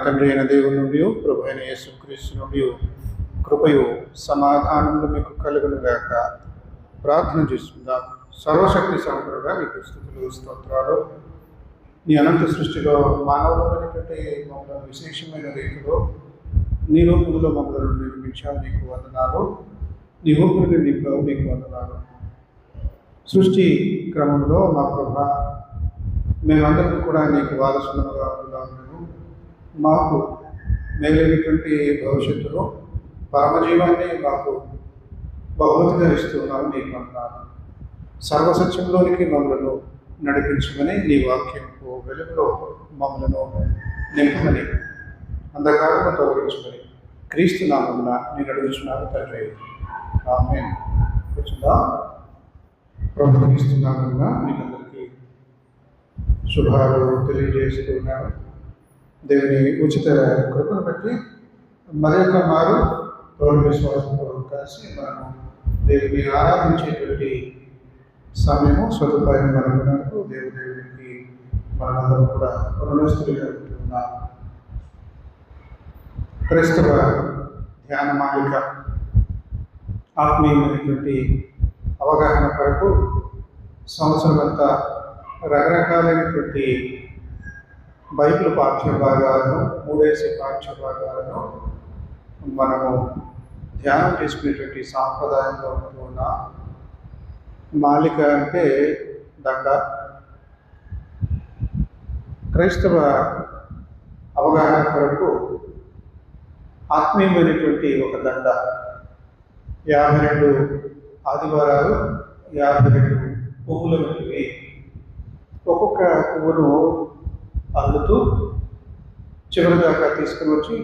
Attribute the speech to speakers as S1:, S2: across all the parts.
S1: తండ్రి అయిన దేవుని నుండి ప్రభు అయిన యేసుక్రీస్తు నుండి కృపయు సమాధానములు మీకు కలుగును గాక. ప్రార్థన చేస్తుందాం. సర్వశక్తి సంపన్నుడా నీకు స్తుతులు స్తోత్రాలు. నీ అనంత సృష్టిలో మానవులమైనటువంటి మమ్మల్ని విశేషమైన రీతిలో నీ రూపంలో మమ్మల్ని నిర్మించావు. నీకు వందనాలు. నీ ఊపిరిని నింపావు. నీకు వందనాలు. సృష్టి క్రమంలో మా ప్రభా మేమందరం కూడా నీకు వారసులుగా ఉన్నాము. మాకు మేలైనటువంటి భవిష్యత్తులో పరమజీవాన్ని మాకు బహుమతిగా ఇస్తున్నాము. నీకు వందనాలు. సర్వసత్యంలోనికి మమ్మలను నడిపించమని నీ వాక్యంకు వెలుగులో మమ్మలను నింపమని అంధకారము తొలగించమని క్రీస్తు నామమున నేను అడుగుచున్నాను తండ్రి. ఆమేన్. కూర్చుందా. ప్రభు క్రీస్తు నామమున మీకందరికీ శుభాలు తెలియజేస్తున్నాను. దేవుని ఉచిత కృపను బట్టి మరొక మారు పౌర విశ్వాసంతో కలిసి మనము దేవుని ఆరాధించేటువంటి సమయము సదుపాయం మనకు దేవునికి మనమందరం కూడా రుణస్తులుగా ఉంటున్నాం. క్రైస్తవ ధ్యాన మాలిక ఆత్మీయమైనటువంటి అవగాహన కొరకు సంవత్సరం అంతా రకరకాలైనటువంటి బైబిల్ పాఠ్యభాగాలను, మూడేసి పాఠ్యభాగాలను మనము ధ్యానం చేసుకునేటువంటి సాంప్రదాయంలో ఉంటూ ఉన్న మాలిక అంటే దండ. క్రైస్తవ అవగాహన కొరకు ఆత్మీయమైనటువంటి ఒక దండ. 52 ఆదివారాలు, 52 పువ్వుల వంటివి. ఒక్కొక్క పువ్వును అల్లుతూ చివరి దాకా తీసుకుని వచ్చి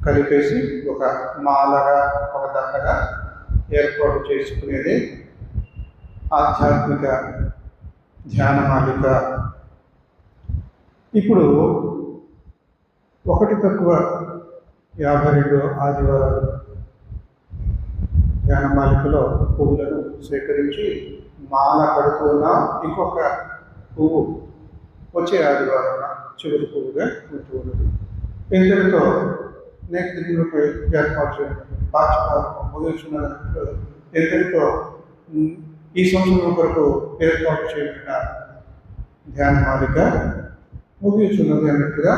S1: కలిపేసి ఒక మాలగా, ఒక దండగా ఏర్పాటు చేసుకునేది ఆధ్యాత్మిక ధ్యాన మాలిక. ఇప్పుడు ఒకటి తక్కువ 52 ఆదివారాలు ధ్యాన మాలికలో పువ్వులను సేకరించి మాల కడుతూ ఉన్నాం. ఇంకొక పువ్వు వచ్చే ఆదివారం చివరి పువ్వుగా ఉంటూ ఉన్నది. ఇంతటితో నెక్స్ట్ దీనిలోకి ఏర్పాటు చేయడం ముగిస్తున్న ఇంతటితో ఈ సంవత్సరం కొరకు ఏర్పాటు చేయబడిన ధ్యాన మాలిక ముగిస్తున్నది అన్నట్టుగా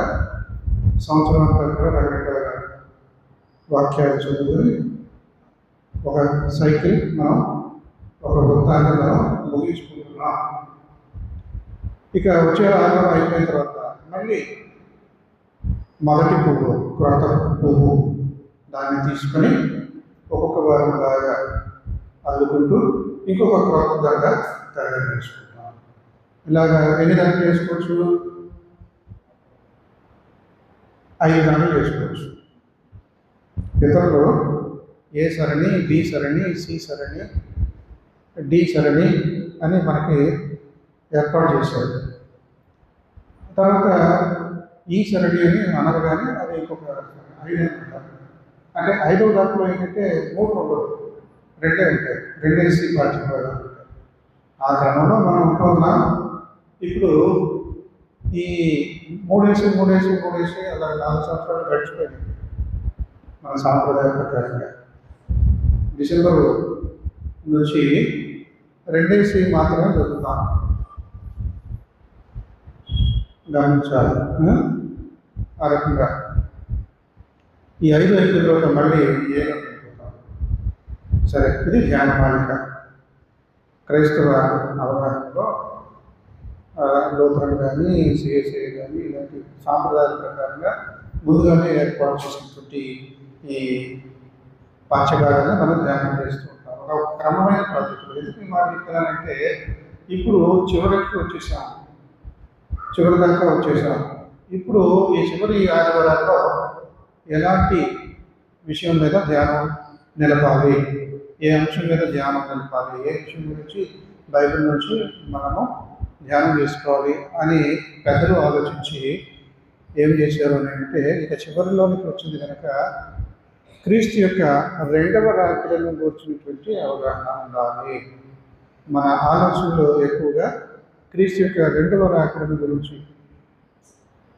S1: సంవత్సరం అంతా కూడా రకరకాల వాక్యాలు చదువుకొని ఒక సైకిల్ మనం ఒక వృత్తాన్ని మనం ముగించుకుంటున్నాం. ఇక వచ్చే ఆదివారం అయిపోయిన తర్వాత మళ్ళీ మొదటి పువ్వు, క్రొత్త పువ్వు, దాన్ని తీసుకొని ఒక్కొక్క వారం బాగా అల్లుకుంటూ ఇంకొక క్రొత్త దండ తయారు చేసుకుంటాం. ఇలాగా ఎన్ని దండలు చేసుకోవచ్చు? 5 దండలు చేసుకోవచ్చు. ఇతరులు ఏ సరణి, బి సరణి, సి సరణి, డి సరణి అని మనకి ఏర్పాటు చేశారు. తర్వాత ఈ సరణి అని అనగానే అది ఇంకొక 5 అంటారు. అంటే 5వ దాంట్లో ఏంటంటే 3 ఉండదు, 2 ఉంటాయి. 2 పాఠ్యభాగాలు. ఆ క్రమంలో మనం ఉంటున్నాం. ఇప్పుడు ఈ 3 అలా 4 సంవత్సరాలు గడిచిపోయింది మన సాంప్రదాయ ప్రకారంగా. డిసెంబర్ నుంచి 2 మాత్రమే చదువుతాం. గమనించాలి. ఆ రకంగా ఈ 5 అయిపోయిన తర్వాత మళ్ళీ 7 అయిపోతాం. సరే, ఇది ధ్యాన మాలిక. క్రైస్తవ అవగాహనలో లూథరన్ కానీ, సిఎస్ఐ కానీ ఇలాంటి సాంప్రదాయాల ప్రకారంగా ముందుగానే ఏర్పాటు చేసినటువంటి ఈ పాఠ్యభాగాన్ని మనం ధ్యానం చేస్తూ ఉంటాం. ఒక క్రమమైన పద్ధతిలో. ఎందుకు ఈ మాట చెప్తున్నానంటే ఇప్పుడు చివరి దాకా వచ్చేసాం. ఇప్పుడు ఈ చివరి ఆదివారాల్లో ఎలాంటి విషయం మీద ధ్యానం నిలపాలి, ఏ అంశం మీద ధ్యానం నిలపాలి, ఏ విషయం గురించి బైబిల్ నుంచి మనము ధ్యానం చేసుకోవాలి అని పెద్దలు ఆలోచించి ఏం చేశారు అని అంటే, ఇక చివరిలోనికి వచ్చింది కనుక క్రీస్తు యొక్క 2వ రాకడను గురించినటువంటి అవగాహన ఉండాలి. మన ఆలోచనలో ఎక్కువగా క్రీస్తు యొక్క 2వ రాకడను గురించి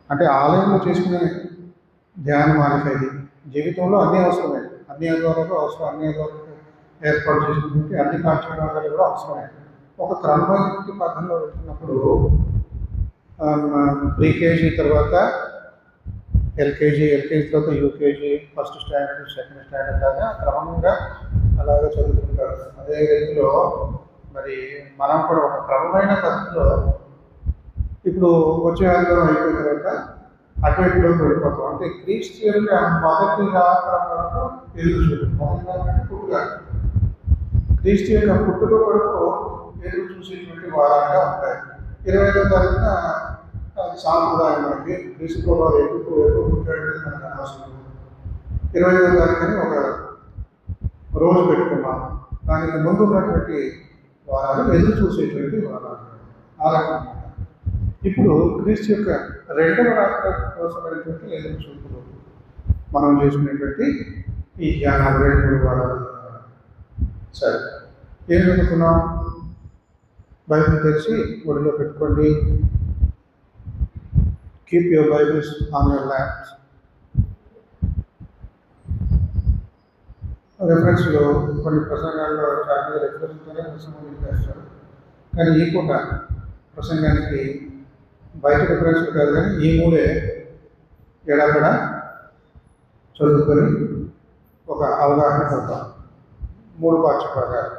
S1: అంటే ఆలయంలో చేసుకునే ధ్యాన మాలిక ఇది. జీవితంలో అన్నీ అవసరమే, అన్ని ఆధారాలు అవసరం, అన్ని ఆధారాలు ఏర్పాటు చేసుకుంటే అన్ని కార్యక్రమాలు కూడా అవసరమే. ఒక క్రమబద్ధ పద్ధతిలో వెళ్తున్నప్పుడు ప్రీకేజీ తర్వాత ఎల్కేజీ తర్వాత UKG, first standard, second standard దాకా క్రమంగా అలాగే చదువుకుంటారు. అదే రీతిలో మరి మనం కూడా ఒక క్రమమైన పద్ధతిలో ఇప్పుడు వచ్చే ఆదివారం అయిపోయిన తర్వాత అటువైపులోకి వెళ్ళిపోతాం. అంటే క్రీస్తు యొక్క మొదటి రాకడ వరకు ఎదురు చూడు. మొదటి రాకడ పుట్టుక, క్రీస్తు యొక్క పుట్టుక వరకు ఎదురు చూసేటువంటి వారంగా ఉంటాయి. 25వ తారీఖున సాంప్రదాయం మనకి క్రీస్తు ప్రభావం ఎక్కువ పుట్టాడు మనకు అనవసరం. 25వ తారీఖుని ఒక రోజు పెట్టుకున్నాం. దానికి ముందు ఉన్నటువంటి వారాలు ఎదురు చూసేటువంటి వారాలు ఆ రకంగా. ఇప్పుడు క్రీస్తు యొక్క రెండవ రాకడ కోసమైనటువంటి ఎదురు చూపులు మనం చేసుకునేటువంటి ఈ ధ్యానాలు 2-3 వారాలు. సరే, ఏం చదువుకున్నాం? బైబిల్ తెరిచి ఒడిలో పెట్టుకోండి. Keep your Bibles on your laps. రెఫరెన్స్లో కొన్ని ప్రసంగాల్లో చాలా రెఫరెన్స్తోనే ప్రసంగం చేస్తారు. కానీ ఈ పూట ప్రసంగానికి బయట రెఫరెన్స్లు కాదు, కానీ ఈ 3 ఎడక్కడ చదువుకొని ఒక అవగాహన పొందాం. 3 పాఠ్యభాగాలు.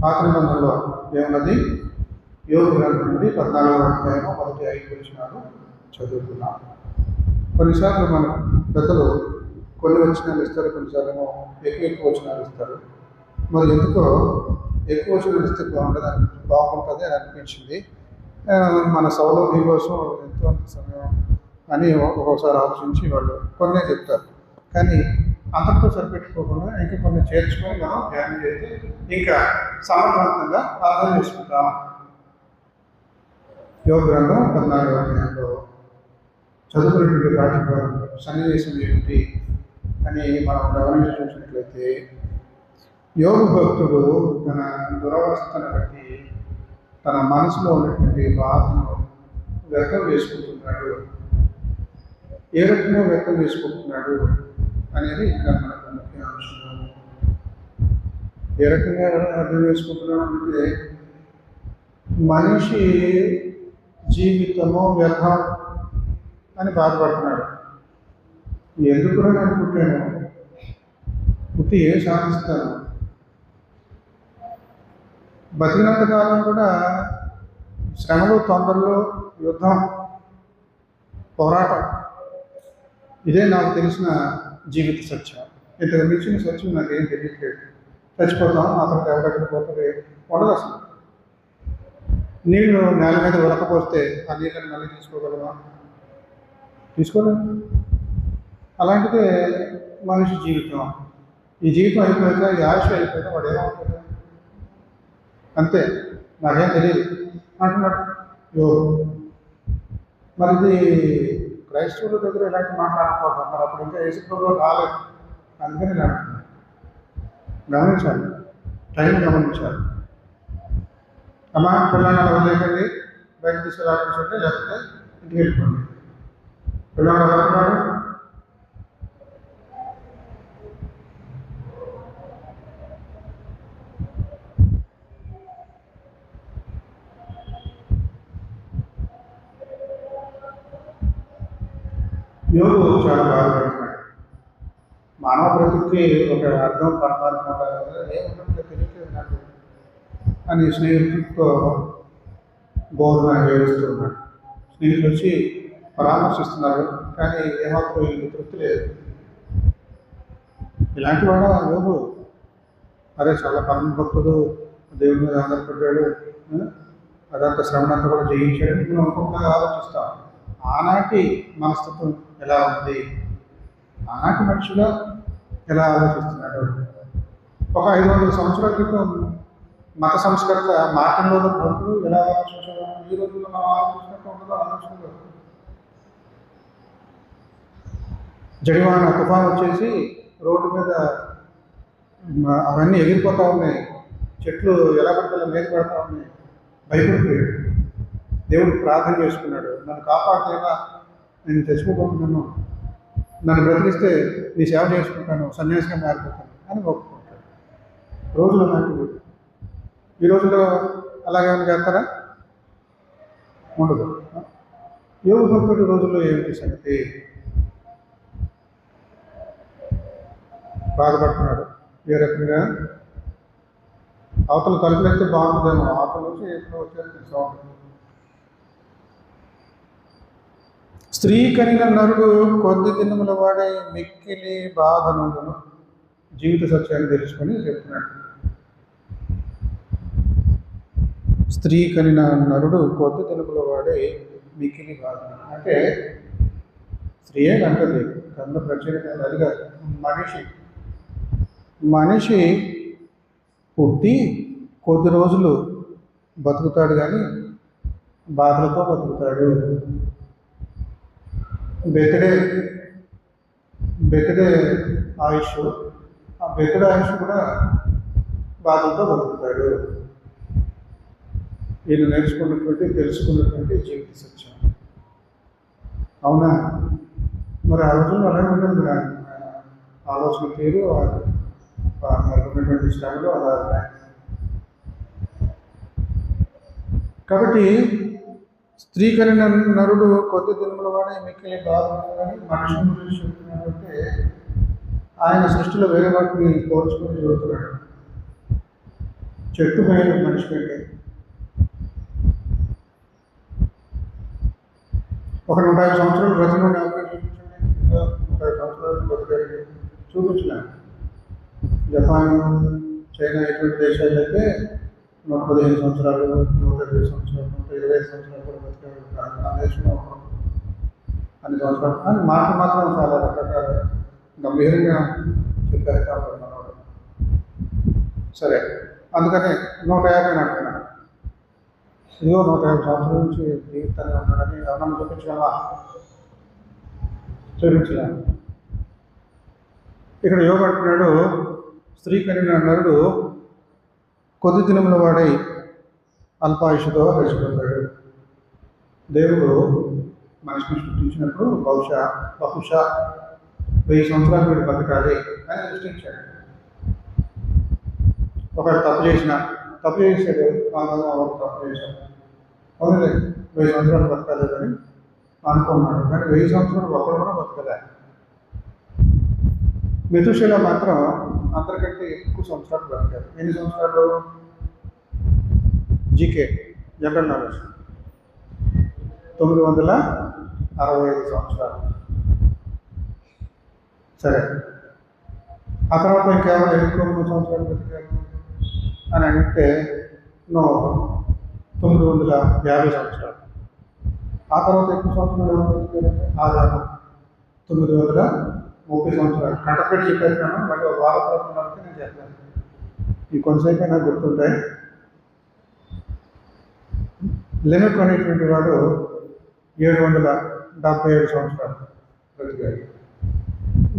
S1: పాత నిబంధనలో ఏమున్నది? యోగ గ్రంథం నుండి 14వ అధ్యాయం 1-5 వచనాలు చదువుకున్నాం. కొన్నిసార్లు మన పెద్దలు కొన్ని వచనాలు ఇస్తారు, కొన్నిసార్లు ఎక్కువ వచనాలు ఇస్తారు. మరి ఎందుకో ఎక్కువ వచనాలు ఇస్తే బాగుంటుంది అని అనిపించింది. మన సౌలభ్యం కోసం ఎంతో అంత సమయం అని ఒక్కోసారి ఆలోచించి వాళ్ళు కొన్నే చెప్తారు. కానీ అంతటితో సరిపెట్టుకోకుండా ఇంకా కొన్ని చేర్చుకొని మనం ధ్యానం చేస్తే ఇంకా సమర్థవంతంగా అర్థం చేసుకుంటాం. యోగ గ్రంథం 14వ అధ్యాయంలో చదువుకునేటువంటి పాఠ్యభాగం సన్నివేశం ఏమిటి అని మనం గమనించి చూసినట్లయితే, యోగ భక్తుడు తన దురవస్థను బట్టి తన మనసులో ఉన్నటువంటి బాధను వ్యక్తం చేసుకుంటున్నాడు. ఏ రకంగా వ్యక్తం చేసుకుంటున్నాడు అనేది ఇక్కడ మనకు ముఖ్య అంశం. ఏ రకంగా అర్థం చేసుకుంటున్నాడు అంటే, మనిషి జీవితము వ్యర్థం అని బాధపడుతున్నాడు. ఎందుకు నేను పుట్టాను, పుట్టి ఏం సాధిస్తాను, బతికినంత కాలం కూడా శ్రమలు, తొందరలు, యుద్ధం, పోరాటం, ఇదే నాకు తెలిసిన జీవిత సత్యం. ఇంతకు మించిన సత్యం నాకేం తెలియట్లేదు. చచ్చిపోతాం, అతనికి ఎవరెక్కడ పోతుంది ఉండదు. అసలు నీళ్ళు నేల మీద ఉడకపోస్తే ఆ నీళ్ళని మళ్ళీ తీసుకోగలమా? తీసుకోలేము. అలాంటిదే మనిషి జీవితం. ఈ జీవితం అయిపోయాక, ఈ ఆయుష్ అయిపోయాక వాడు ఏమవుతుంది? అంతే, నాకేం తెలియదు అంటున్నాడు యోగు. మరి ఇది క్రైస్తవుల దగ్గర ఇలాంటి మాట్లాడకూడదు. మరి అప్పుడు ఇంకా యేసుప్రభువు రాలేదు, అందుకని ఇలా అంటున్నాడు. గమనించాలి, టైం గమనించాలి. అమ్మా పిల్లలు వదిలేకండి, బయట తీసుకురావాల్సింటే, లేకపోతే ఇంటికి వెళ్ళిపోండి. పిల్లలు ఎవరున్నారు? యోగు చాలా బాధపడుతున్నాడు. మానవ బ్రతుక్కి ఒక అర్థం, పరమాత్మ ఏముంటుందో తెలియట్లేదు నాకు అని స్నేహితులతో బోధన ఏడుస్తున్నాడు. స్నేహితులు వచ్చి పరామర్శిస్తున్నారు, కానీ ఏమాత్రం వీళ్ళకి తృప్తి లేదు. ఇలాంటి వాడు యోగు. అదే చాలా పరమ భక్తుడు, దేవుడి మీద ఆధారపడ్డాడు, అదంతా శ్రవణంతా కూడా జయించాడు. మనం ఒక్కొక్కగా ఆలోచిస్తాం, ఆనాటి మనస్తత్వం ఎలా ఉంది, ఆనాటి మనుషులు ఎలా ఆలోచిస్తున్నాడు. ఒక 500 సంవత్సరాల క్రితం మత సంస్కర్త మార్టిన్ లూథర్ భక్తుడు ఎలా ఆలోచించాడు, ఈ రోజుల్లో మనం ఆలోచించినట్టు ఉండదో ఆలోచనలు. జడివాన తుఫాన్ వచ్చేసి రోడ్డు మీద అవన్నీ ఎగిరిపోతూ ఉన్నాయి, చెట్లు ఎలా పడితే మీద పడతా ఉన్నాయి, భయపడిపోయాడు. దేవుడికి ప్రార్థన చేసుకున్నాడు, నన్ను కాపాడితేగా నేను చచ్చిపోతున్నాను, నన్ను బ్రతికిస్తే నీ సేవ చేసుకుంటాను, సన్యాసిగా మారిపోతాను అని ఒప్పుకుంటాడు. రోజులు అలాంటివి. ఈ రోజుల్లో అలాగేమైనా చేస్తారా? ఉండదు. యోగ భక్తుడి రోజుల్లో ఏమిటి సంగతి? బాధపడుతున్నాడు. ఏ రకంగా అవతల తలుపులైతే బాగుంటుందేమో, అవతల నుంచి ఎప్పుడో వచ్చేస్తుంది సౌండ్. స్త్రీ కనిన నరుడు కొద్ది దినముల వాడే మిక్కిలి బాధనులను జీవిత సత్యాన్ని తెలుసుకొని చెప్తున్నాడు. స్త్రీ కనిన నరుడు కొద్ది దినముల వాడే మిక్కిలి బాధ అంటే స్త్రీయే కంటది, కన్న ప్రత్యేకత అది కాదు. మనిషి పుట్టి కొద్ది రోజులు బతుకుతాడు, కానీ బాధలతో బతుకుతాడు. బెతడే ఆయుష్, ఆ బెతడే ఆయుష్ కూడా బాధలతో బతుకుతాడు. వీళ్ళు నేర్చుకున్నటువంటి తెలుసుకున్నటువంటి జీవిత సత్యం. అవునా? మరి ఆ రోజుల్లో అలాగే ఉంటుంది. ఆలోచన తీరు, ఉన్నటువంటి శ్రమలు అలా ఉన్నాయి. కాబట్టి స్త్రీ కలిగిన నరుడు కొద్ది దినముల వాడే మిక్కిలి బాధపడాలని మనిషి గురించి చెప్తున్నాడంటే ఆయన సృష్టిలో వేరే వాటిని పోల్చుకొని చదువుతున్నాడు. చెట్టు మేలు మనిషి కంటే. ఒక 150 సంవత్సరాలు బ్రతికుని అవకాశం చూపించండి. 150 సంవత్సరాలు బతికాడు చూపించలేము. జపాన్, చైనా ఇటువంటి దేశాలు అయితే 115 సంవత్సరాలు, 120 సంవత్సరాలు, 125 సంవత్సరాలు కూడా బతికాడు. మన దేశంలో అన్ని సంవత్సరాలు కానీ మాటలు మాత్రం చాలా రకరకాల గంభీరంగా చెప్పేస్తా ఉంటారు మనవాడు. సరే, అందుకని 150 అంటున్నాను. ఇదిగో 150 సంవత్సరాల నుంచి జీవితాన్ని ఉన్నాడని ఎవరన్నా చూపించలేము. ఇక్కడ యోగ అంటున్నాడు, స్త్రీ కలిగిన నరుడు కొద్ది దినముల వాడై అల్పాయుషుతో కలిసిపోతాడు. దేవుడు మనిషిని సృష్టించినప్పుడు బహుశా 1000 సంవత్సరాలు వీడు బతకాలి అని సృష్టించాడు. ఒకడు తప్పు చేసాడు, తప్పు చేశాడు, అవునులే 1000 సంవత్సరాలు బతకాలి అని అనుకున్నాడు. కానీ 1000 సంవత్సరాలు ఒకరు కూడా బతకలే. మెతుషెల మాత్రం అందరికంటే ఎక్కువ సంవత్సరాలు బతికారు. ఎన్ని సంవత్సరాలు? జీకే జనరల్ నాలెడ్జ్ 965 సంవత్సరాలు. సరే, ఆ తర్వాత ఇంకెవరు ఎక్కువ సంవత్సరాలు బతికారు అని అంటే 950 సంవత్సరాలు. ఆ తర్వాత ఎక్కువ సంవత్సరాలు ఎవరు బతికారంటే ఆదాము 930 సంవత్సరాలు. కంటపెట్టి చెప్పేస్తున్నాను, మళ్ళీ ఒక వారం తర్వాత నేను చెప్పాను. ఈ కొంతసేపు నాకు గుర్తుంటాయి. లెమెక్ అనేటువంటి వాడు 777 సంవత్సరాలు బ్రతికాడు.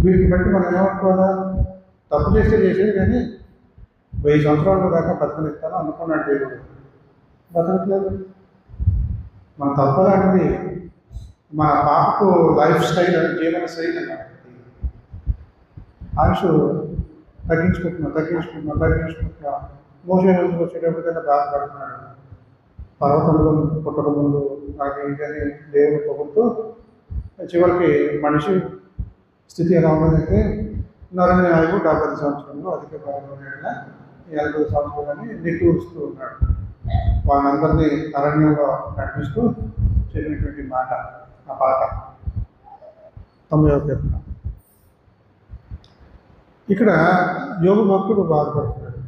S1: వీటిని బట్టి మనం ఏమనుకోవాలా? తప్పు చేసేది కానీ 1000 సంవత్సరాల దాకా బతకనిస్తాను అనుకున్నాడు దేవుడు. బతకట్లేదు. మన తప్పలాంటిది మన పాపకు లైఫ్ స్టైల్, జీవన శైలి అన్నమాట. ఆయుష్ తగ్గించుకుంటున్నా మోసే రోజులు వచ్చేటప్పటికైనా బాధపడుతున్నాడు. పర్వతంలో పుట్టక ముందు నాకు ఏంటని దేవుడు పొగుడుతూ చివరికి మనిషి స్థితి ఎలా ఉన్నదంటే నరని ఆయువు 70 సంవత్సరంలో, అధిక భాగంలో 80 సంవత్సరాలని నిట్టూరుస్తూ ఉన్నాడు. వాళ్ళందరినీ అరణ్యంలో నడిపిస్తూ చెప్పినటువంటి మాట ఆ పాట 90వ కీర్తన. ఇక్కడ యోగ భక్తుడు బాధపడుతున్నాడు.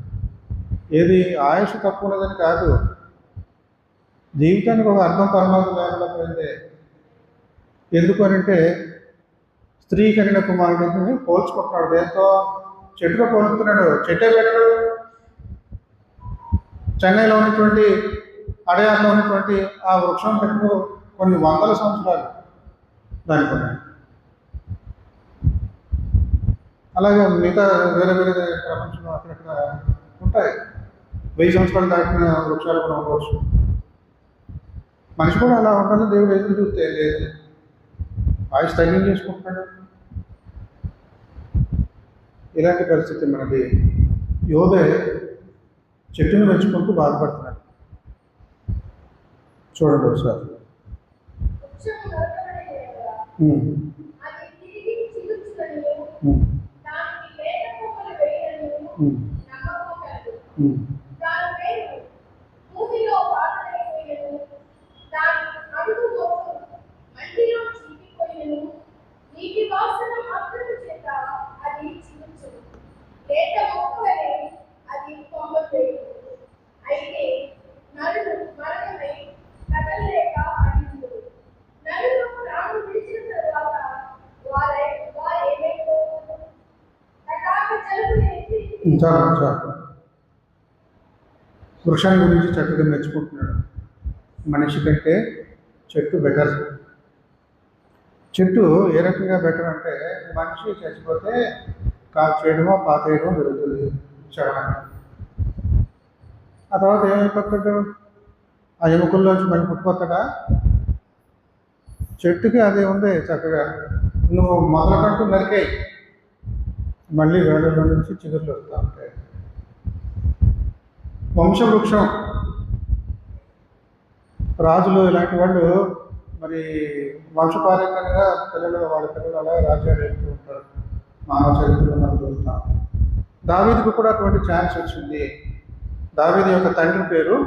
S1: ఏది ఆయుష్ తక్కువ ఉన్నదని కాదు, జీవితానికి ఒక అర్థం పరమార్థం లేకుండా పోయిందే. ఎందుకు అనంటే స్త్రీ కలిగిన కుమారుడిని పోల్చుకుంటున్నాడు. దేంతో? చెట్టుతో పోలుస్తున్నాడు. చెట్టే పెట్టాడు. చెన్నైలో ఉన్నటువంటి అడయార్లో ఉన్నటువంటి ఆ వృక్షం పెట్టు కొన్ని వందల సంవత్సరాలు దానికి ఉన్నాయి. అలాగే మిగతా వేరే ప్రపంచంలో అక్కడక్కడ ఉంటాయి. 1000 సంవత్సరాలు దాటిన వృక్షాలు కూడా ఉండవచ్చు. మనిషి కూడా అలా ఉండాలని దేవుడు ఎదురు చూస్తే లేదు, ఆయుష్ తగ్గించేసుకుంటున్నాడు. ఇలాంటి పరిస్థితి మనది. యోబే చెట్టును మెచ్చుకుంటూ బాధపడుతున్నాడు. చూడండి ఒకసారి. చాలు వృక్షాన్ని గురించి చక్కగా మెచ్చుకుంటున్నాడు. మనిషి కంటే చెట్టు బెటర్. చెట్టు ఏ రకంగా బెటర్ అంటే, మనిషి చచ్చిపోతే కాల్ చేయడమో పాతేయడమో జరుగుతుంది శవాన్ని. ఆ తర్వాత ఏమైపోతాడు? ఆ ఎముకల్లోంచి మళ్ళీ పుట్టుకొస్తాడా? చెట్టుకి అదే ఉంది చక్కగా. నువ్వు మొదలకంటూ నరికాయి, మళ్ళీ వేళ్ళలో నుంచి చిగుర్లు వస్తూ ఉంటాయి. వంశవృక్షం, రాజులు ఇలాంటి వాళ్ళు మరి వంశపారంగా వాళ్ళ పిల్లలు అలా రాజ్యాలు వెళ్తూ ఉంటారు. మానవ చరిత్రలో మనం చూస్తాం. దావీదుకు కూడా అటువంటి ఛాన్స్ వచ్చింది. దావీదు యొక్క తండ్రి పేరు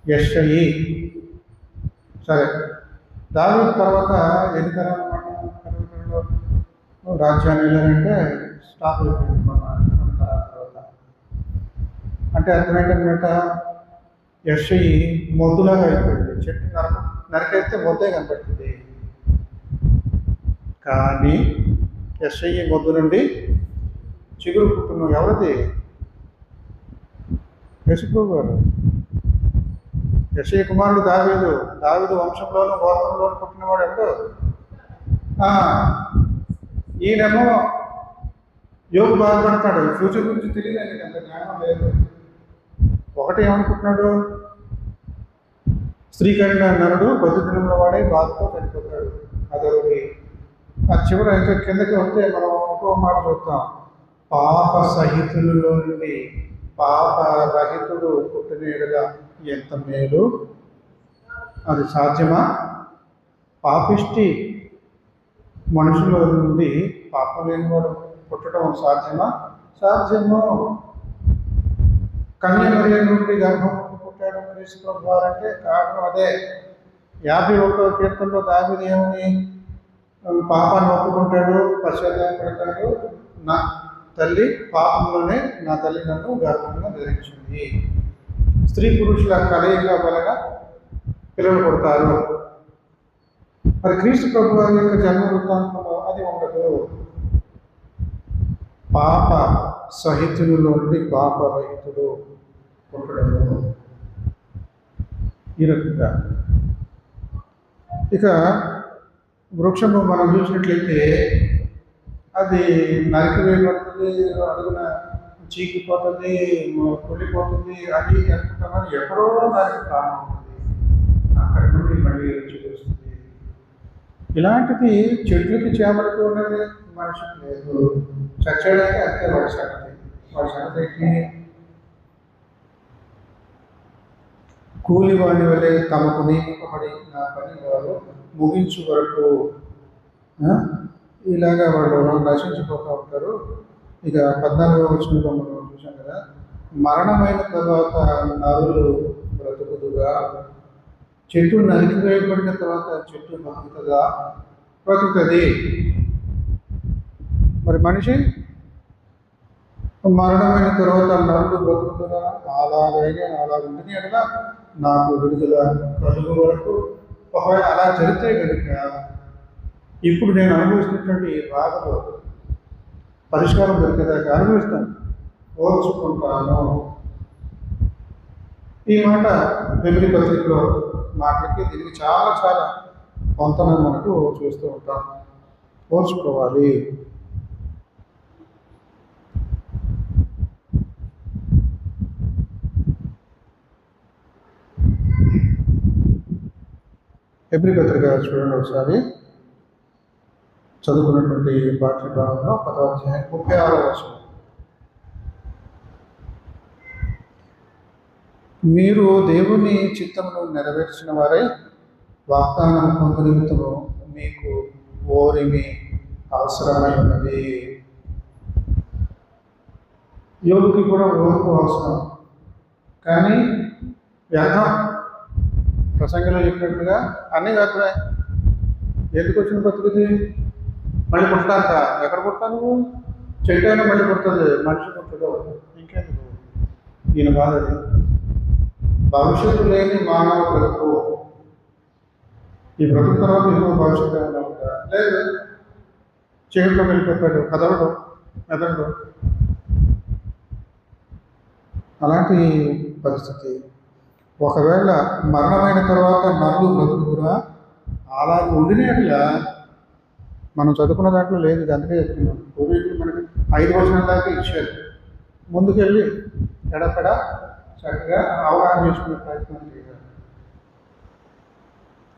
S1: యెష్షయి. సరే, దావీదు తర్వాత ఎన్ని తరాలు రాజ్యాన్ని వెళ్ళారంటే స్టాప్ అయిపోయింది కొన్ని తరాల తర్వాత. అంటే అర్థమేంటన్నమాట, యెష్షయి మొద్దులాగా అయిపోయింది. చెట్టు నరికేస్తే మొద్దే కనపడుతుంది. కానీ యెష్షయి మొద్దు నుండి చిగురు పుట్టును ఎవరిది? యేసుప్రభు గారు. యెష్షయి కుమారుడు దావీదు. దావీదు వంశంలోను గోత్రంలోను పుట్టినవాడు ఎవడు? ఈయనేమో యోగు బాధపడతాడు. ఫ్యూచర్ గురించి తెలియదు, అంత జ్ఞానం లేదు. ఒకటి ఏమనుకుంటున్నాడు, స్త్రీకరణ నరుడు కొద్ది దినంలో వాడే బాధతో చనిపోతాడు. అదొకటి. ఆ చివర ఇంకా కిందకి వస్తే మనం ఇంకో మాట చూస్తాం, పాప సహితులలో నుండి పాప రహితుడు పుట్టినగా ఎంత మేలు. అది సాధ్యమా? పాపిష్టి మనుషుల నుండి పాపం లేనివాడు పుట్టడం సాధ్యమా? సాధ్యము. కన్య మరియ నుండి గర్భం పుట్టాడు యేసుప్రభు వారు అంటే కారణం అదే. 51వ కీర్తనలో దావీదు ఏమని పాపాన్ని ఒప్పుకుంటాడు, పశ్చాత్తాపడతాడు. నా తల్లి పాపంలోనే నా తల్లి నన్ను గర్భంగా ధరించింది. స్త్రీ పురుషుల కలయిక వలన పిల్లలు పుడతారు. మరి క్రీస్తు ప్రభు వారి యొక్క జన్మ వృత్తాంతంలో అది ఉండదు. పాప సహితులలో నుండి పాప రహితుడు పుట్టడము ఈ రకంగా. ఇక వృక్షము మనం చూసినట్లయితే అది నరికివేయబడుతుంది, అడుగున చీకిపోతుంది, కుళ్ళిపోతుంది. అది అనుకుంటామని ఎక్కడో దానికి కారణం ఉంటుంది, అక్కడి నుండి మళ్ళీ చూపిస్తుంది. ఇలాంటిది చెట్లకి చేమలకి ఉన్నది, మనిషికి లేదు. చచ్చాడంటే అంతే వాడి సంగతి. వాడి సంగతి కూలి వాడి వల్లే తమకు నియమింపబడి నా పని వారు ముగించు వరకు ఇలాగా వాళ్ళు నశించిపోతూ ఉంటారు. ఇక 14వ వచనంలో మనం చూసాం కదా, మరణమైన తర్వాత నరులు బ్రతుకుదుగా. చెట్టు నరికివేయబడిన తర్వాత చెట్టు బ్రతుకుతుంది. మరి మనిషి మరణమైన తర్వాత నరుడు బ్రతుకుతుగా. అలాగైనా అలాగుంటుంది అనగా నాకు విడుదల కలుగు వరకు. ఒకవేళ అలా జరిగితే కనుక ఇప్పుడు నేను అనుభవిస్తున్నటువంటి ఈ బాధలో పరిష్కారం దొరికేదాకా అనుభవిస్తాను, ఓర్చుకుంటాను. ఈ మాట వెమిలి పత్రికలో మాటలకి దీనికి చాలా చాలా పొంతన మనకు చూస్తూ ఉంటాం. ఓర్చుకోవాలి. హెబ్రీ పత్రిక చూడండి ఒకసారి, చదువుకున్నటువంటి పాఠ్య భాగంలో 10వ అధ్యాయం 36వ వచనం. మీరు దేవుని చిత్తమును నెరవేర్చిన వారై వాగ్దానం పొందు నిమిత్తము మీకు ఓరిమి అవసరమై ఉన్నది. యోగుకి కూడా ఓర్పు అవసరం, కానీ వ్యర్థం. ప్రసంగంలో చెప్పినట్టుగా అన్నీ వ్యర్థమే. ఎందుకు వచ్చిన బతుకుది? మళ్ళీ పుట్టాక ఎక్కడ పుడతాను? చెట్టు అయినా మళ్ళీ పుడుతుంది, మనిషి పుట్టడు. ఇంకెందుకు ఈయన బాధ? భవిష్యత్తు లేని మానవ బ్రతుకు. ఈ బ్రతుకు తర్వాత ఇంకో భవిష్యత్తు ఏమైనా ఉందా? లేదు. చీకట్లో వెళ్ళిపోతాడు, కదలడు, మెదడు. అలాంటి పరిస్థితి. ఒకవేళ మరణమైన తర్వాత నరులు బ్రతుకురా అలాగే ఉండినట్లా మనం చదువుకున్న దాంట్లో లేదు. ఇది అందుకే చెప్తున్నాం. పూర్వీకులు మనకి 5 వచనాల దాకా ఇచ్చారు. ముందుకెళ్ళి ఎడక్కడ చక్కగా అవగాహన చేసుకునే ప్రయత్నం చేయాలి.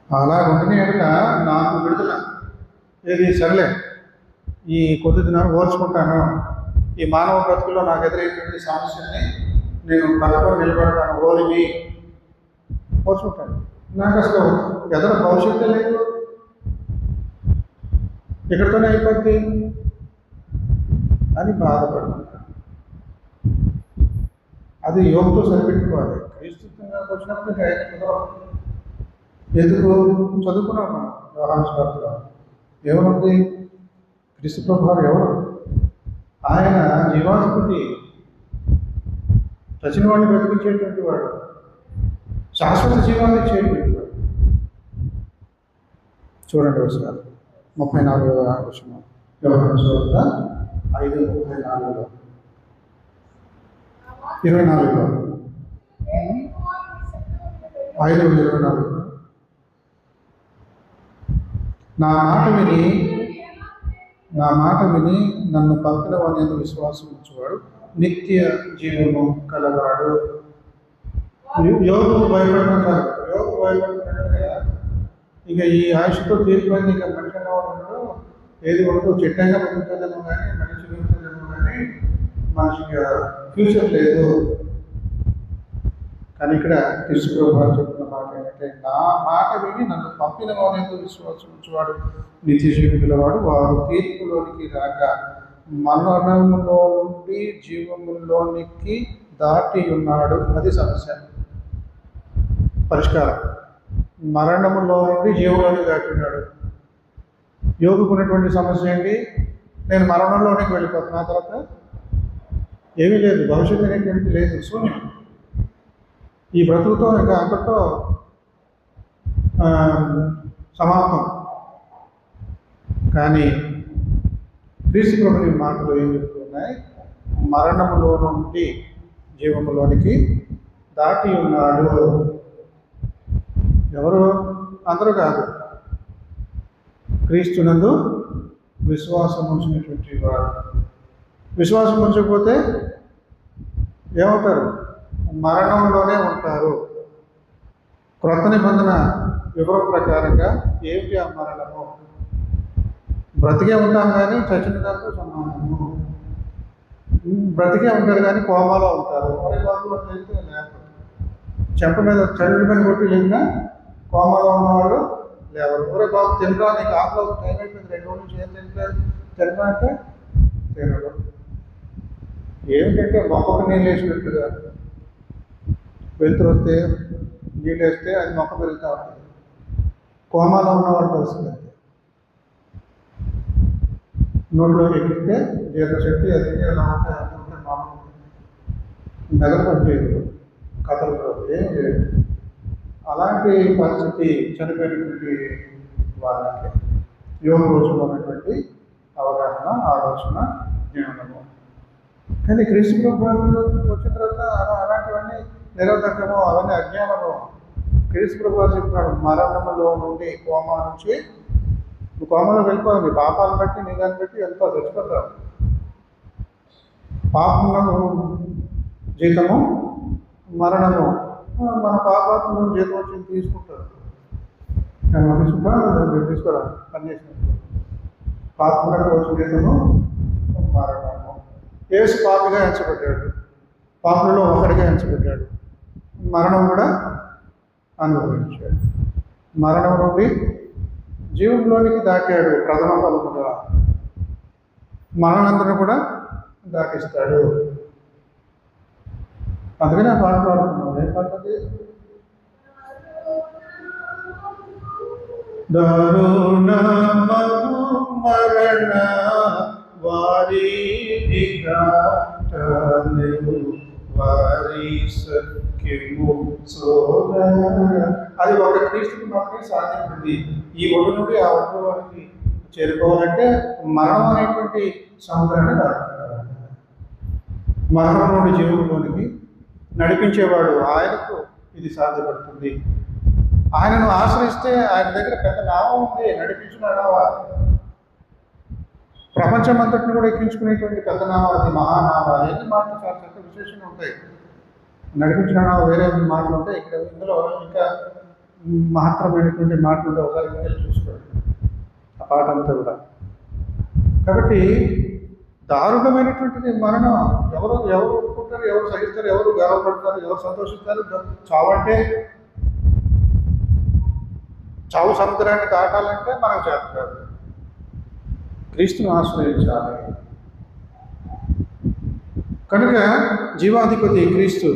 S1: అలా ఉండినట్లా నాకు విడుదల ఏది సర్లే, ఈ కొద్ది దినాలు ఓర్చుకుంటాను, ఈ మానవ బ్రతుకుల్లో నాకు ఎదురైనటువంటి సమస్యల్ని నేను పక్కన నిలబడతాను, ఓరిమి ఓర్చుకుంటాను. నాకు అసలు ఎదురు భవిష్యత్తు లేదు, ఇక్కడితోనే అయిపోద్ది అని బాధపడుతుంటాను. అది యోగంతో సరిపెట్టుకోవాలి. క్రీస్తుగా వచ్చినప్పుడు ఎందుకు చదువుకున్నాం మనం యోహాను సువార్తలో ఏమనుంది? క్రీస్తు ప్రభువారు ఎవరు? ఆయన జీవాధిపతి, చచ్చిన వాడిని బ్రతికించేటువంటి వాడు, శాశ్వత జీవాన్ని ఇచ్చేటువంటి వాడు. చూడండి ఒకసారి 34వ వచనం, యోహాను సువార్త 5:34లో 24లో 5:24 నా మాట విని నన్ను పంపిన వాని విశ్వాసం ఉంచేవాడు నిత్య జీవము కలవాడు. యోగుకు భయపడడం కాదు, యోగు భయపడుతున్నట్టుగా ఇక ఈ ఆయుష్తో తీరిపోయింది, ఇక మనిషి అన్నవాడు ఏది ఉండదు, చెట్టైనా బతుకుతుందేమో కానీ మనిషి బతుకుతుందేమో కానీ మనిషికి ఫ్యూచర్ లేదు. కానీ ఇక్కడ క్రీస్తు ప్రభువు చెప్తున్న మాట ఏంటంటే, నా మాట విని నన్ను పంపిన వాడు విశ్వాసం ఉంచేవాడు నిత్య జీవం గలవాడు, వారు తీర్పులోనికి రాక మరణములో నుండి జీవములోనికి దాటి ఉన్నాడు. అది సమస్య. పరిష్కారం మరణములో నుండి జీవంలోనికి దాటి ఉన్నాడు. యోగుకున్నటువంటి సమస్య ఏంటి? నేను మరణంలోనికి వెళ్ళిపోతున్నా, తర్వాత ఏమీ లేదు, భవిష్యత్తు అనేటువంటి లేదు, శూన్యం. ఈ బ్రతుకుతో ఇంకా అంతతో సమాప్తం. కానీ క్రీస్తు ప్రభువు మాటలు ఏం చెప్తున్నాయి? మరణములో నుండి జీవములోనికి దాటి ఉన్నాడు. ఎవరు? అందరూ కాదు. క్రీస్తునందు విశ్వాసం ఉంచినటువంటి వారు. విశ్వాసం ఉంచకపోతే ఏమవుతారు? మరణంలోనే ఉంటారు. క్రొత్త నిబంధన వివరం ప్రకారంగా ఏమిటి ఆ మరణము? బ్రతికే ఉంటాం కానీ చచ్చిన దాంతో సమానము. బ్రతికే ఉంటారు కానీ కోమాలో ఉంటారు. చెంప మీద చల్లుడి మీద కొట్టి లేకుండా కోమాలో ఉన్నవాళ్ళు లేవరు. ఒరే బాబు తినరా, నీకు ఆకలి టైం అయిపోయింది, 2 రోజుల నుంచి ఏం తింటారు, తినరా అంటే తినడు. ఏమిటంటే మొక్కకు నీళ్ళు వేసినట్టుగా వెళ్తూ వస్తే నీళ్ళు వేస్తే అది మొక్క పెరుగుతూ ఉంటుంది. కోమాలో ఉన్నవాడు పరిస్థితి అంతే. నోట్లో ఎక్కిస్తే జీర్ణశక్తి అది ఎలా ఉంటాయి అనుకుంటే మామూలు మెదడు పనిచేయదు, కథలు ఏం లేదు. అలాంటి పరిస్థితి చనిపోయినటువంటి వాళ్ళకి యోగ రోజుల్లో ఉన్నటువంటి అవగాహన, ఆలోచన, జ్ఞానము. కానీ క్రీస్తు ప్రభువు వచ్చిన తర్వాత అలాంటివన్నీ నిరర్ధకము, అవన్నీ అజ్ఞానము. క్రీస్తు ప్రభువు చెప్తున్నాడు, మరణములో నుండి, కోమా నుంచి నువ్వు కోమలో వెళ్ళిపోవాలి. పాపాలను బట్టి నీ దాన్ని బట్టి వెళ్తావు, చచ్చిపోతావు. పాపములకు జీతము మరణము. మన పాపాత్మను జీతం వచ్చి తీసుకుంటారు. తీసుకోరా పని చేసినప్పుడు పాపములకు వచ్చిన జీతము మరణము. యేసు పాపిగా ఎంచబడ్డాడు, పాపులలో ఒకటిగా ఎంచబడ్డాడు, మరణం కూడా అనుభవించాడు. మరణం నుండి జీవంలోనికి దాటాడు ప్రథమ ఫలముగా, మరణందరూ కూడా దాటిస్తాడు. అందుకని ఆ పాట పాడుతున్నాం. ఏం పాటది? దారుణమగు మరణ వారి వారి సఖ్యము అది ఒక క్రీస్తుకి మాత్రమే సాధ్యపడింది. ఈ ఒడ్డు నుండి ఆ ఒడ్డులోనికి చేరుకోవాలంటే మరణం అనేటువంటి సముద్రాన్ని దాటుతారు. మరణం నుండి జీవంలోనికి నడిపించేవాడు ఆయనకు ఇది సాధ్యపడుతుంది. ఆయనను ఆశ్రయిస్తే ఆయన దగ్గర పెద్ద నావం ఉంది, నడిపించిన నావ. ప్రపంచం అంతటిని కూడా ఎక్కించుకునేటువంటి పెద్ద నావ అది, మహానావ. ఎన్ని మాటలు చాలా చక్క విశేషంగా ఉంటాయి. నడిపించిన నావ వేరే మాటలు ఉంటాయి, ఇక్కడ ఇందులో ఇంకా మహత్తరమైనటువంటి మాటలు ఉంటాయి. ఒకసారి ఇందులో చూసుకోండి ఆ పాట అంతా కూడా. కాబట్టి దారుణమైనటువంటిది మరణం. ఎవరు ఒప్పుకుంటారు, ఎవరు సహిస్తారు, ఎవరు గర్వపడతారు, ఎవరు సంతోషిస్తారు? చావంటే, చావు సముద్రాన్ని దాటాలంటే మనకు చేత కాదు, క్రీస్తును ఆశ్రయించాలి. కనుక జీవాధిపతి క్రీస్తు.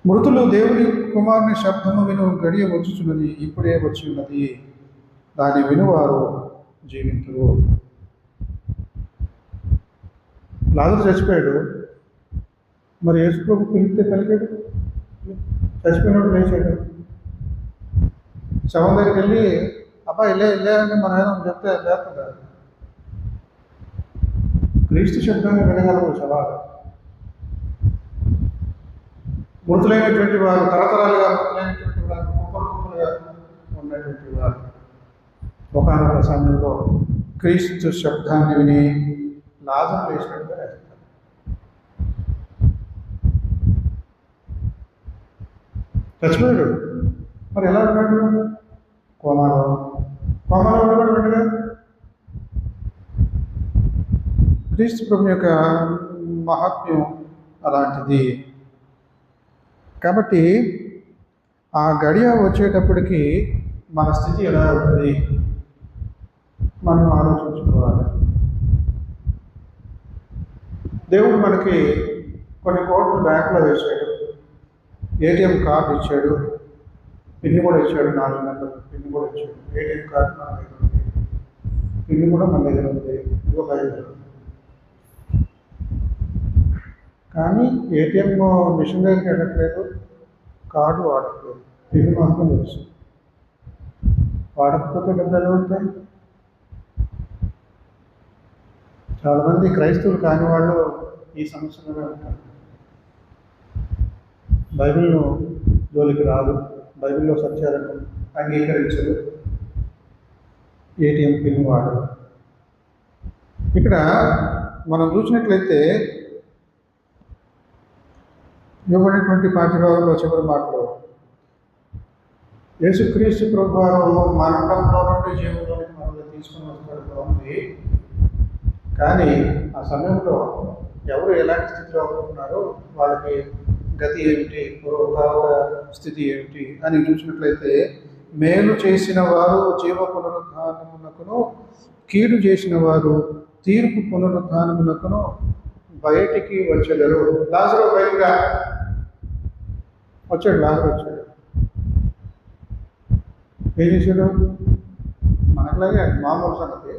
S1: మృతులు దేవుని కుమారుని శబ్దము విను గడియ వచ్చుచున్నది, ఇప్పుడే వచ్చి ఉన్నది, దాన్ని వినువారు జీవింతురు. లాజరు చచ్చిపోయాడు, మరి యేసు ప్రభు పిలిస్తే పలికాడు, చచ్చిపోయినప్పుడు లేచాడు. శవం దగ్గరికి వెళ్ళి అబ్బాయి వెళ్ళే అని మన ఏదో చెప్తే లేకుండా క్రీస్తు శబ్దాన్ని వినగలరు శవాలు. మృతులైనటువంటి వారు, తరతరాలుగా మృతులైనటువంటి వారు, కుప్పలుగా ఉన్నటువంటి వారు ఒకనొక సమయంలో క్రీస్తు శబ్దాన్ని విని లాజరు లేచినట్టుగా వేస్తారు. చచ్చిపోయాడు, మరి ఎలా ఉన్నాడు? కోమాలో ఉండగా ఉండగా క్రీస్తు ప్రభు యొక్క మహాత్మ్యం అలాంటిది. కాబట్టి ఆ గడియ వచ్చేటప్పటికి మన స్థితి ఎలా ఉంటుంది మనం ఆలోచించుకోవాలి. దేవుడు మనకి కొన్ని కోట్లు బ్యాంకులో వేసాడు, ఏటీఎం కార్డు ఇచ్చాడు, పిన్ కూడా ఇచ్చాడు, 4 నెంబర్లు పిన్ కూడా ఇచ్చాడు. ఏటీఎం కార్డు మన దగ్గర ఉంది, పిన్ కూడా మన దగ్గర ఉంది, ఇదిగో బయలుదేరు. కానీ ఏటీఎం మిషన్ దగ్గరికి వెళ్ళట్లేదు, కార్డు వాడట్లేదు, పిన్ మాత్రం తెలుసు. వాడకపోతే డబ్బులు ఎలా ఉంటాయి? చాలామంది క్రైస్తవులు కాని వాళ్ళు ఈ సమస్యలోనే ఉంటారు. బైబిల్ను జోలికి రాదు, బైబిల్లో సత్యాలను అంగీకరించదు, ఏటీఎం పిన్ వాడరు. ఇక్కడ మనం చూసినట్లయితే ఇవ్వబడినటువంటి పాఠ్యభాగంలో చివరి మాటలు యేసుక్రీస్తు ప్రభువారు మరణంలో నుండి జీవంలోకి మనల్ని తీసుకుని వస్తాడు బాగుంది. కానీ ఆ సమయంలో ఎవరు ఎలాంటి స్థితిలో ఉంటున్నారో వాళ్ళకి గతి ఏమిటి, పూర్వభావ స్థితి ఏమిటి అని చూసినట్లయితే మేలు చేసిన వారు జీవ పునరుద్ధానమునకును, కీడు చేసిన వారు తీర్పు పునరుద్ధానమునకును బయటికి వచ్చేదారు. లాజరు బయటగా వచ్చాడు, లాజరు వచ్చాడు. ఏం చేశాడు? మనకులాగే మామూలు సంగతి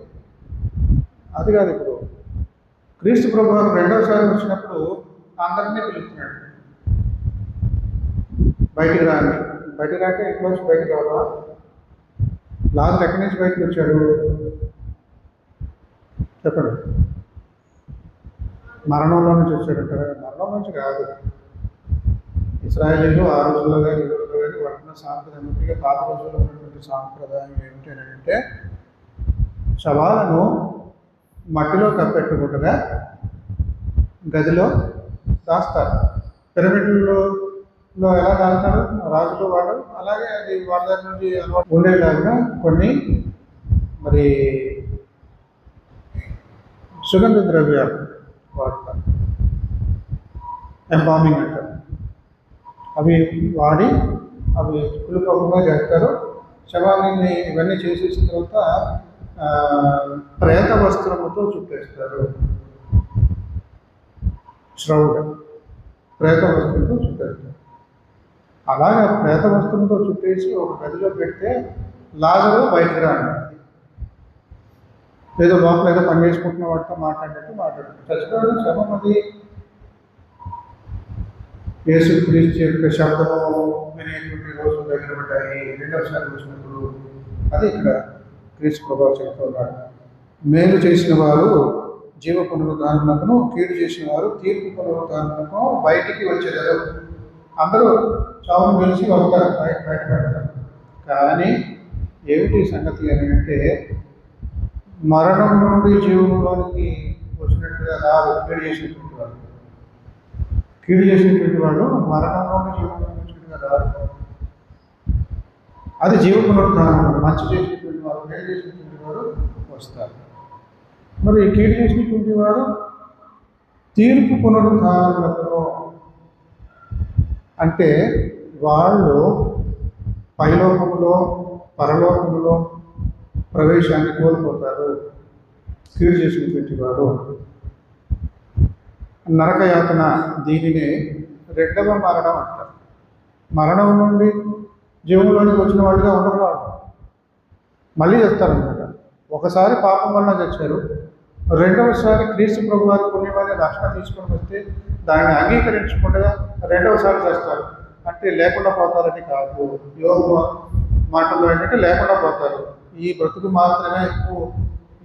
S1: అది కాదు. ఇప్పుడు క్రీస్తు ప్రభువారు రెండవసారి వచ్చినప్పుడు అందరినీ పిలుస్తున్నాడు, బయటికి రాని. బయటికి రాక ఇంట్లో నుంచి బయటికి రావా? లాజరు ఎక్కడి నుంచి బయటకు వచ్చాడు చెప్పండి? మరణంలో నుంచి వచ్చాడంటారా? మరణం నుంచి కాదు. ఇశ్రాయేలీలు ఆ రోజుల్లో కానీ ఈ రోజుల్లో కానీ వాడుతున్న సాంప్రదాయం, పాత రోజుల్లో ఉన్నటువంటి సాంప్రదాయం ఏమిటి అని అంటే శవాలను మట్టిలో కప్పెట్టుకుంటగా గదిలో దాస్తారు. పిరమిడ్లలో లో ఎలా తాగుతారు రాజులు వాళ్ళు, అలాగే అది వాళ్ళ దగ్గర నుంచి అలవాటు ఉండేలాగా కొన్ని మరి సుగంధ ద్రవ్యాలు వాడతారు, ఎంబామింగ్ అంటారు. అవి వాడి అవి కులుకోకుండా చేస్తారు. శవాన్ని ఇవన్నీ చేసేసిన తర్వాత ప్రేత వస్త్రముతో చుట్టేస్తారు. శ్రౌడ్ ప్రేత వస్త్రంతో చుట్టేస్తారు. అలాగే ప్రేత వస్త్రంతో చుట్టేసి ఒక గదిలో పెడితే లాజరు బయటకు రాండి, ఏదో లోపల ఏదో పని చేసుకుంటున్న వాటితో మాట్లాడుతుంది. చచ్చిపోయిన శవం అది యేసుక్రీస్తు యొక్క శబ్దము వినేటువంటి రోజులు దగ్గర పడ్డాయి. రెండవసారి వచ్చినప్పుడు అది ఇక్కడ క్రీస్తు ప్రభావం చెప్తున్నాడు. మేలు చేసిన వారు జీవ పునరుద్ధారణకును, కీడు చేసిన వారు తీర్పు పునరుద్ధారణకు బయటికి వచ్చేదారు. అందరూ చావును గెలిచి వస్తారు, బయటపడతారు. కానీ ఏమిటి సంగతి అని అంటే, మరణం నుండి జీవంలోనికి వచ్చినట్టుగా రాదు కీడు చేసినటువంటి వాళ్ళు. కీడు చేసినటువంటి వాళ్ళు మరణం నుండి జీవంలోకి వచ్చినట్టుగా రాదు. అది జీవ పునరుద్ధారణం. మంచి చేసినటువంటి వారు, మేలు చేసినటువంటి వారు వస్తారు. మరి కీడు చేసినటువంటి వారు తీర్పు పునరుద్ధారణలో, అంటే వాళ్ళు పైలోకములో పరలోకములో ప్రవేశాన్ని కోల్పోతారు. కీడు చేసినటువంటి వాడు నరకయాతన, దీనినే రెండవ మరణం అంటారు. మరణం నుండి జీవంలోనికి వచ్చిన వాళ్ళుగా ఉండకూడదు, మళ్ళీ చెప్తారనమాట. ఒకసారి పాపం వల్ల చచ్చారు, రెండవసారి క్రీస్తు ప్రభు వారి పుణ్యమని రక్షణ తీసుకొని వస్తే దాన్ని అంగీకరించకుండా రెండవసారి చేస్తారు. అంటే లేకుండా పోతారని కాదు. యోగ మాటల్లో ఏంటంటే లేకుండా పోతారు. ఈ బ్రతుకు మాత్రమే ఎక్కువ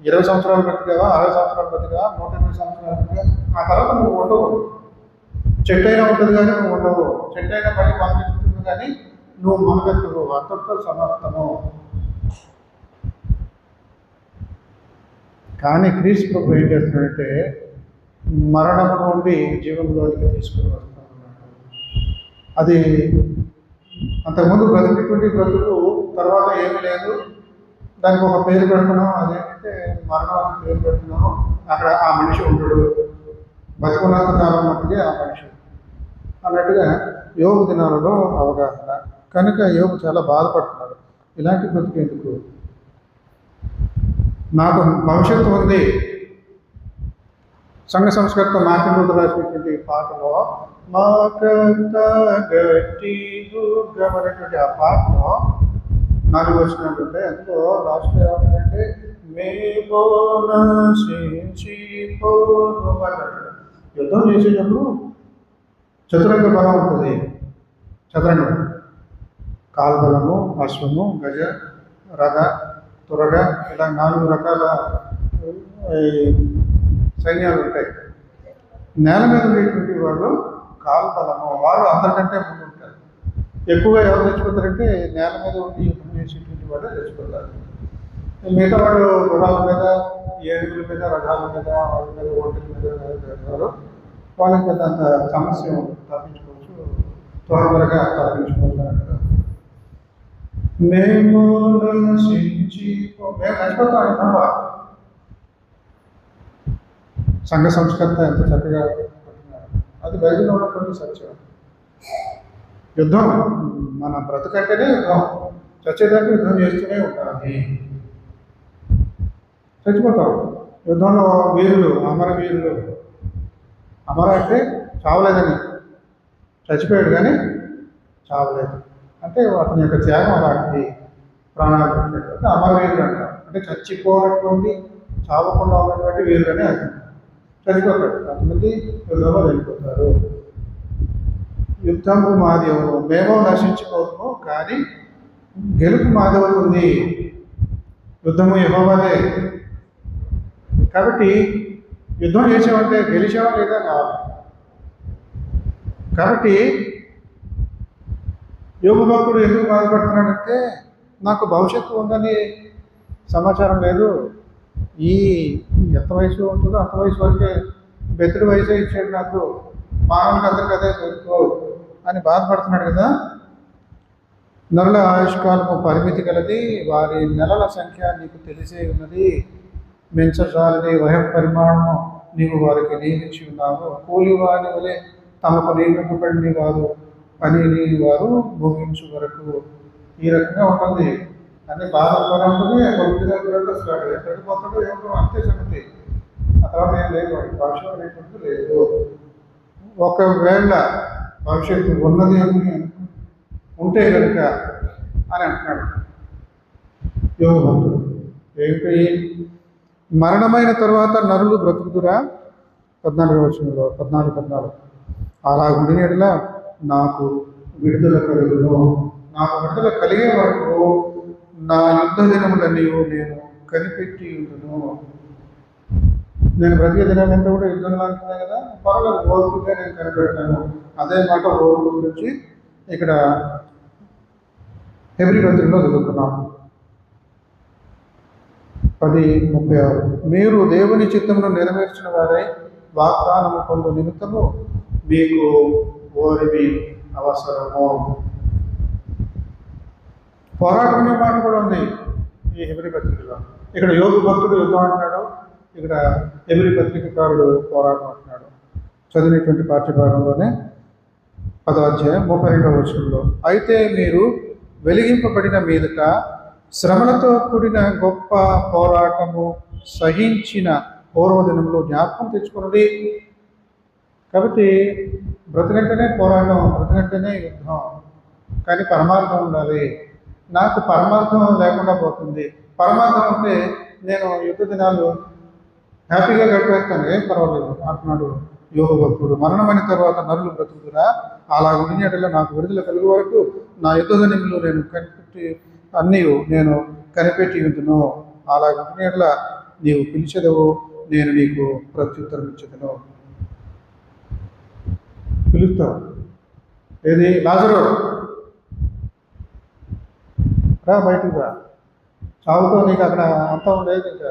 S1: 20 సంవత్సరాలు బ్రతికావా, 60 సంవత్సరాలు బ్రతికావా, 120 సంవత్సరాలు బ్రతికా, ఆ తర్వాత నువ్వు ఉండవు. చెట్టు అయినా ఉంటుంది కానీ నువ్వు ఉండవు. చెట్టు అయినా మళ్ళీ మొలకెత్తుతుంది కానీ నువ్వు మొలకెత్తవు. అంతటితో సమాప్తము. కానీ క్రీస్తు ప్రభు ఏం చేస్తున్నాడంటే మరణం నుండి జీవంలోకి తీసుకుని వస్తున్నాడు. అది అంతకుముందు బ్రతికినటువంటి బ్రతుకు తర్వాత ఏమీ లేదు, దానికి ఒక పేరు పెడుతున్నాం. అదేంటంటే మరణం అని పేరు పెడుతున్నాం. అక్కడ ఆ మనిషి ఉంటాడు, బతుకున్నంత కాలం మట్టుకే ఆ మనిషి అన్నట్టుగా యోగు దినాలలో అవగాహన. కనుక యోగు చాలా బాధపడుతున్నాడు. ఇలాంటి బ్రతికేందుకు, నాకు భవిష్యత్తు ఉంది. సంఘ సంస్కర్త మార్టిన్ లూథర్ రాసినటువంటి పాటలో మాకంత గట్టి అనేటువంటి ఆ పాటలో 4 వచనాలు ఉంటాయి. అందులో లాస్ట్ ఏమంటే యుద్ధం చేసేటప్పుడు చతురంగ బలం ఉంటుంది. చతురంగం కాల్బలము, అశ్వము, గజ, రథ, తురగ, ఇలా 4 రకాల సైన్యాలు ఉంటాయి. నేల మీద ఉండేటువంటి వాళ్ళు కాల్బలము, వాళ్ళు అందరికంటే ముందు ఉంటారు. ఎక్కువగా ఎవరు చచ్చిపోతారంటే నేల మీద ఉండి యుద్ధం చేసేటువంటి వాళ్ళు చచ్చిపోతారు. మిగతా వాళ్ళు గుర్రాల మీద, ఏనుగుల మీద, రథాల మీద, వాళ్ళ మీద, ఒంటిల మీద వెళ్తారు. వాళ్ళకి పెద్ద అంత సమస్య తప్పించుకోవచ్చు, త్వరగా తప్పించుకోవచ్చు అంటారు. మేము చచ్చిపోతాం అంటున్నా. సంఘ సంస్కర్త ఎంత చక్కగా అది బైబిల్లో ఉన్నటువంటి సత్యం. యుద్ధం మన బ్రతుకంటేనే యుద్ధం, చచ్చేదాకా యుద్ధం చేస్తూనే ఉండాలి. చచ్చిపోతాం. యుద్ధంలో వీరులు, అమర వీరులు, అమర అంటే చావలేదని, చచ్చిపోయాడు కానీ చావలేదు అంటే అతని యొక్క త్యాగం అలాంటి, ప్రాణాలు పెట్టాడు. అమరవీరులు అంటారు. అంటే చచ్చిపోయినటువంటి, చావకుండా ఉన్నటువంటి వీరులనే అది. చనిపోతాడు, కొంతమంది యుద్ధంలో వెళ్ళిపోతారు. యుద్ధము మాదేవును, మేము నశించిపోతాము కానీ గెలుపు మాదవుతుంది. యుద్ధము యెహోవాదే. కాబట్టి యుద్ధం చేసామంటే గెలిచామా లేదా కావాలి. కాబట్టి యోగు భక్తుడు ఎందుకు బాధపడుతున్నాడంటే నాకు భవిష్యత్తు ఉందని సమాచారం లేదు. ఈ ఎంత వయసు ఉంటుందో అంత వయసు వరకే బెత్తడి వయసే ఇచ్చాడు నాకు. మానవునికి అందరికీ అదే కోరుకో. అని బాధపడుతున్నాడు కదా. నరుల ఆయుష్కాలము పరిమితి కలది, వారి నెలల సంఖ్య నీకు తెలిసే ఉన్నది. మించజాలని వయం పరిమాణము నీవు వారికి నియమించి ఉన్నావు. కూలి వారి వలె తమకు నియమింపబడిన వారు పనిని వారు ముగించు వరకు. ఈ రకంగా ఉంటుంది. అన్ని బాధపడి ఉంటుంది. ఎక్కడికి పోతాడో ఏమిటో అంతే సంగతి. ఆ తర్వాత ఏం లేదు, వాడి భవిష్యత్తు అనేటువంటిది లేదు. ఒకవేళ భవిష్యత్తు ఉన్నది అని ఉంటే కనుక అని అంటున్నాడు యోగ భక్తుడు. ఏమిటి? మరణమైన తర్వాత నరులు బ్రతుకుతురా? 14వ వచనంలో 14 అలా ఉండినట్ల నాకు విడుదల కలుగును. నాకు విడుదల కలిగే వరకు నా యుద్ధ దినములన్నీ నేను కనిపెట్టి ఉండును. నేను బ్రతికే దినాలంటే కూడా యుద్ధం లాంటిదే కదా, పర్వాలేదు, ఓర్పుగా నేను కనిపెడతాను. అదే మాట ఓర్పు గురించి ఇక్కడ హెబ్రీ పత్రికలో చదువుకున్నాం 10:36. మీరు దేవుని చిత్తమును నెరవేర్చిన వారై వాగ్దానము పొందు నిమిత్తము మీకు ఓరివి అవసరము. పోరాటం అనే మాట కూడా ఉంది ఈ హెబ్రీ పత్రికలో. ఇక్కడ యోగ భక్తుడు యుద్ధం అంటున్నాడు, ఇక్కడ హెబ్రీ పత్రికకారుడు పోరాటం అంటున్నాడు. చదివినటువంటి పాఠ్యభాగంలోనే 10వ అధ్యాయం 32వ వచనంలో, అయితే మీరు వెలిగింపబడిన మీదట శ్రమలతో కూడిన గొప్ప పోరాటము సహించిన పూర్వదినంలో జ్ఞాపకం తెచ్చుకున్నది. కాబట్టి బ్రతికంటేనే పోరాటం, బ్రతికంటేనే యుద్ధం, కానీ పరమార్థం ఉండాలి. నాకు పరమార్థం లేకుండా పోతుంది. పరమార్థం అంటే నేను యుద్ధ దినాలు హ్యాపీగా గడిపేస్తాను, ఏం పర్వాలేదు అంటున్నాడు యోగ భక్తుడు. మరణమైన తర్వాత నరులు బ్రతుకుతురా? అలా ఉండినట్లా నాకు విడుదల కలిగే వరకు నా యుద్ధ దినములు నేను కనిపెట్టి అన్నీ నేను కనిపెట్టి ఉంటును. అలా ఉండినట్లా నీవు పిలిచెదవు, నేను నీకు ప్రత్యుత్తరం ఇచ్చేదను. పిలుస్తావు. ఏది? లాజరు రా, బయటకు రా. చావుతో నీకు అక్కడ అంతా ఉండేది. ఇంకా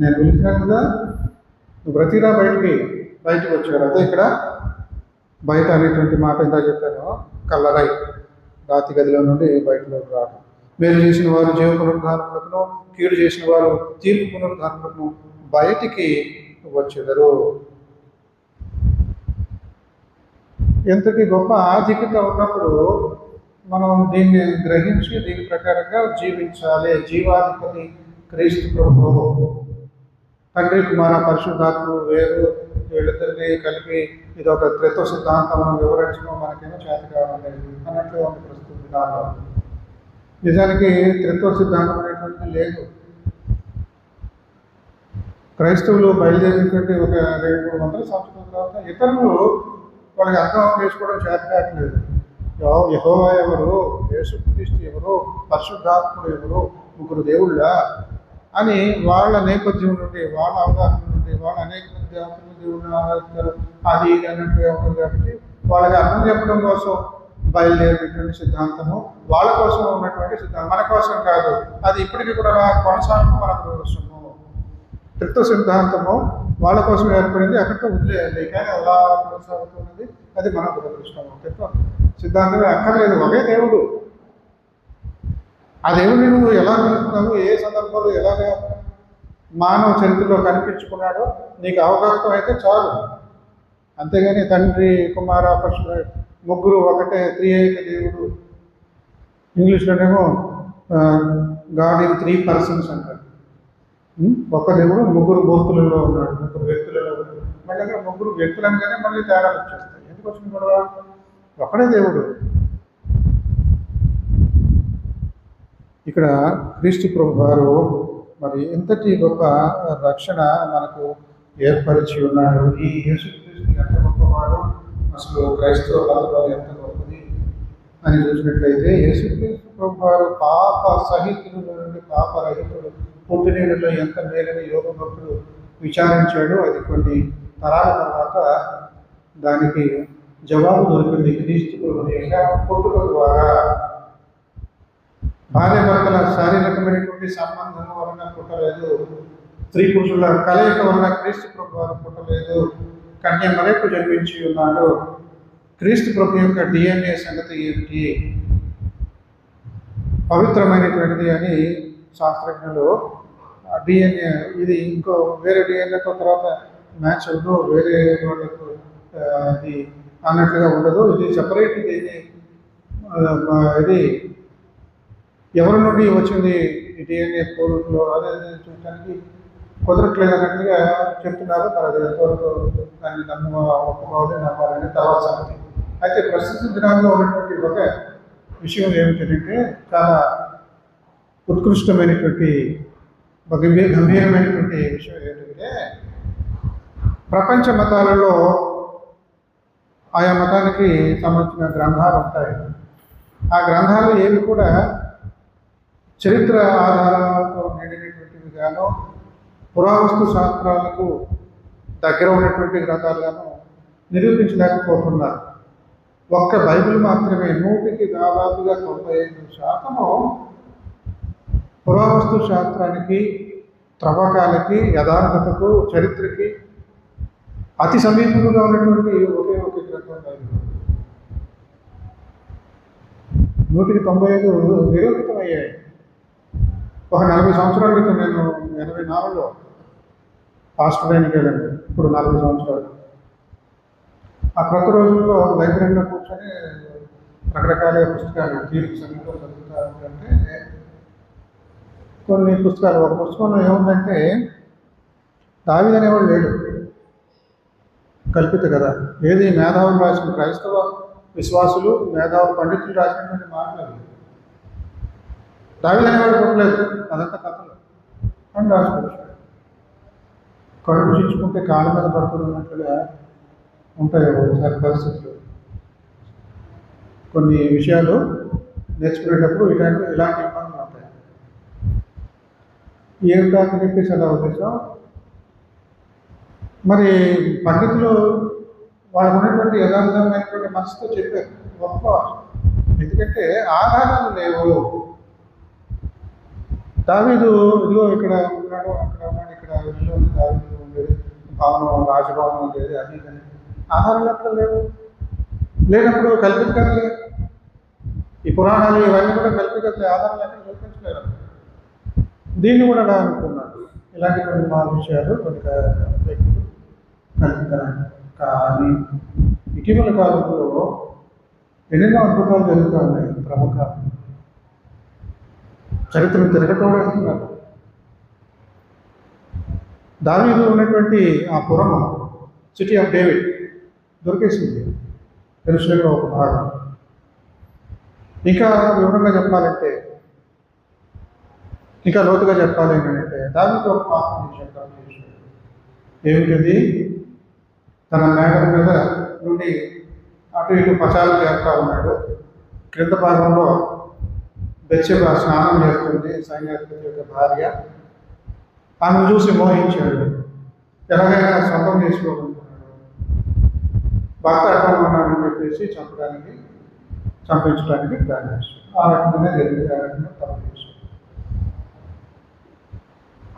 S1: నేను పిలిచినాను కదా, నువ్వు బ్రతిరా, బయటికి వచ్చాడు. అదే ఇక్కడ బయట అనేటువంటి మాట ఇంత చెప్పాను. కల్లరై, రాతి గదిలో నుండి బయటలోకి రావడం. మేలు చేసిన వారు జీవ పునరుద్ధారములకును, కీడు చేసిన వారు తీర్పు పునరుద్ధారములకును బయటికి వచ్చేదరు. ఎంతటి గొప్ప ఆధిక్యత ఉన్నప్పుడు మనం దీన్ని గ్రహించి దీని ప్రకారంగా జీవించాలి. జీవాధిపతి క్రీస్తు ప్రభువు, తండ్రి కుమార పరిశుద్ధాత్మ వేరు, వీళ్ళిద్దరిని కలిపి ఇది ఒక త్రిత్వ సిద్ధాంతం వివరించడం మనకేమో చేత కావడం లేదు అన్నట్లు ఉంది ప్రస్తుత దినాల్లో. నిజానికి త్రిత్వ సిద్ధాంతం అనేటువంటిది లేదు. క్రైస్తవులు బయలుదేరినటువంటి ఒక 200-300 సంవత్సరాల తర్వాత ఇతరులు వాళ్ళకి అర్థం చేసుకోవడం చేత కావట్లేదు. యెహోవా ఎవరు, యేసుక్రీస్తు ఎవరు, పరిశుద్ధాత్ముడు ఎవరు, ముగ్గురు దేవుళ్ళ అని వాళ్ళ నేపథ్యం నుండి, వాళ్ళ అవగాహన నుండి, వాళ్ళ అనేక మంది దేవుళ్ళని ఆరాధిస్తారు, అది ఇది అన్నట్టుగా ఉంటుంది. కాబట్టి వాళ్ళకి అర్థం చెప్పడం కోసం బయలుదేరినటువంటి సిద్ధాంతము వాళ్ళ కోసం ఉన్నటువంటి సిద్ధాంతం, మన కోసం కాదు. అది ఇప్పటికీ కూడా కొనసాగడం మన దురదృష్టము. త్రిత్వ సిద్ధాంతము వాళ్ళ కోసం ఏర్పడింది, అక్కడితో వదిలేయండి. కానీ అలా కొనసాగుతున్నది, అది మన దురదృష్టము. త్రిత్వ సిద్ధాంతమే అక్కర్లేదు, ఒకే దేవుడు. ఆ దేవుడిని నువ్వు ఎలా పిలుస్తున్నావు, ఏ సందర్భంలో ఎలాగ మానవ చరిత్రలో కనిపించుకున్నాడో నీకు అవగాహన అయితే చాలు. అంతేగాని తండ్రి కుమార ముగ్గురు ఒకటే, త్రియేక దేవుడు. ఇంగ్లీష్లోనేమో గాడ్ ఇన్ 3 పర్సన్స్ అంటారు. ఒక్క దేవుడు ముగ్గురు మూర్తులలో ఉన్నాడు, ముగ్గురు వ్యక్తులలో ఉన్నాడు. మళ్ళీ అక్కడ ముగ్గురు వ్యక్తులు అనగానే మళ్ళీ తేడాలు వచ్చేస్తాయి. ఎందుకు వచ్చింది గొడవ? ఒక్కడే దేవుడు. ఇక్కడ క్రీస్తు ప్రభు వారు మరి ఎంతటి గొప్ప రక్షణ మనకు ఏర్పరిచి ఉన్నాడు. ఈ యేసుక్రీస్తు ఎంత గొప్పవాడు, అసలు క్రైస్తవ మతంలో ఎంత గొప్పది అని చూసినట్లయితే, యేసుక్రీస్తు ప్రభు వారు పాప సహితుల నుండి పాపరహితుడు పుట్టినీళ్ళలో ఎంత మేలని యోగ భక్తుడు విచారించాడు. అది కొన్ని తరాల తర్వాత దానికి జవాబు దొరికింది. క్రీస్తు ప్రభు పుట్టుక ద్వారా భార్య భర్తల శారీరకమైనటువంటి సంబంధం వలన పుట్టలేదు, స్త్రీ పురుషుల కలయిక వలన క్రీస్తు ప్రభు వారు పుట్టలేదు, కన్య మరేకు జన్మించి ఉన్నాడు. క్రీస్తు ప్రభు యొక్క డిఎన్ఏ సంగతి ఏమిటి, పవిత్రమైనటువంటిది అని శాస్త్రజ్ఞులు డిఎన్ఏ ఇది ఇంకో వేరే డిఎన్ఏతో తర్వాత మ్యాచ్ అవ్వదు, వేరే వాళ్ళకు ఇది అన్నట్లుగా ఉండదు, ఇది సెపరేట్, ఇది ఎవరి నుండి వచ్చింది ఈ డిఎన్ఏ పూర్వకులు అదే చూడటానికి కుదరట్లేదు అన్నట్లుగా చెప్తున్నారు. మరి అది ఎంతవరకు దాన్ని ఒప్పుకోవాలి నమ్మాలని తర్వాత సంగతి. అయితే ప్రస్తుత దినాల్లో ఉన్నటువంటి ఒక విషయం ఏమిటంటే చాలా ఉత్కృష్టమైనటువంటి గంభీరమైనటువంటి విషయం ఏంటంటే ప్రపంచ మతాలలో ఆయా మతానికి సంబంధించిన గ్రంథాలు ఉంటాయి. ఆ గ్రంథాలు ఏవి కూడా చరిత్ర ఆధారాలతో నిండినటువంటివిగాను పురావస్తు శాస్త్రాలకు దగ్గర ఉన్నటువంటి గ్రంథాలుగాను నిరూపించలేకపోతున్నారు. ఒక్క బైబిల్ మాత్రమే 100కి దాదాపుగా 95% పురావస్తు శాస్త్రానికి, త్రవ్వకాలకి, యథార్థతకు, చరిత్రకి అతి సమీపంగా ఉన్నటువంటి ఒకే ఒక గ్రంథం బైబిల్. 100కి 95 నిరూపితమయ్యాయి. ఒక 40 సంవత్సరాల క్రితం నేను 84లో ఆస్ట్రేలియాకి వెళ్ళాను. ఇప్పుడు 40 సంవత్సరాలు. ఆ కొత్త రోజుల్లో లైబ్రరీలో కూర్చొని రకరకాల పుస్తకాలు తీర్పు సంగీతం చదువుతారంటే కొన్ని పుస్తకాలు, ఒక పుస్తకంలో ఏముందంటే దావీదు అనేవాడు లేడు, కల్పిత కదా. ఏది మేధావులు రాసిన, క్రైస్తవ విశ్వాసులు మేధావులు పండితులు రాసినటువంటి మాటలు. దావీదు అనేవాడు పుట్టలేదు, అదంతా కథలు అని రాసుకోవచ్చు. కడుపు చించుకుంటే కాళ్ళ మీద పడుతున్నట్లుగా ఉంటాయి ఒకసారి పరిస్థితులు. కొన్ని విషయాలు నేర్చుకునేటప్పుడు ఇలాంటి ఇబ్బందులు ఉంటాయి. ఏం కాదని చెప్పేసి అలా ఉద్దేశం. మరి పండితులు వాళ్ళకు ఉన్నటువంటి యథార్థమైనటువంటి మనసుతో చెప్పారు గొప్ప, ఎందుకంటే ఆధారాలు లేవు. దావీదు ఇదిగో ఇక్కడ ఉన్నాడు, అక్కడ ఉన్నాడు, ఇక్కడ ఇల్లు ఉంది, దావీదు ఉండేది, భవనం, రాజభవనం ఉండేది, అది కానీ ఆధారాలు అక్కడ లేవు. లేనప్పుడు కల్పితలే, ఈ పురాణాలు ఇవన్నీ కూడా కల్పితలే, ఆధారాలు ఎక్కడ చూపించలేరు. దీన్ని కూడా అలా అనుకున్నాడు. ఇలాంటి కొన్ని మా విషయాలు కొన్ని వ్యక్తులు కల్పితలని. కానీ ఇటీవల కాలంలో ఎన్నెన్నో అద్భుతాలు జరుగుతూ ఉన్నాయి. ప్రముఖ చరిత్రను తిరగతోడేస్తున్నారు. దావీదు ఉన్నటువంటి ఆ పురం, సిటీ ఆఫ్ డేవిడ్ దొరికేసింది యెరూషలేములో ఒక భాగం. ఇంకా వివరంగా చెప్పాలంటే, ఇంకా లోతుగా చెప్పాలి ఏంటంటే దావీదు ఒక పాపం చేశాడు. ఏమిటది? తన మేడల మీద నుండి అటు ఇటు పచాలు చేస్తూ ఉన్నాడు. క్రింద భాగంలో బెత్షెబా స్నానం చేస్తుంది, సైన్యాధిపతి యొక్క భార్య. ఆమెను చూసి మోహించాడు. ఎలాగైనా సొంతం చేసుకోవాలనుకున్నాడు. భర్త అడ్డం ఉన్నాడని చెప్పేసి చంపించడానికి ప్లాన్ చేశాడు. ఆ రకంగానే జరిగింది, ఆ రకంగా తప్పు చేశాడు.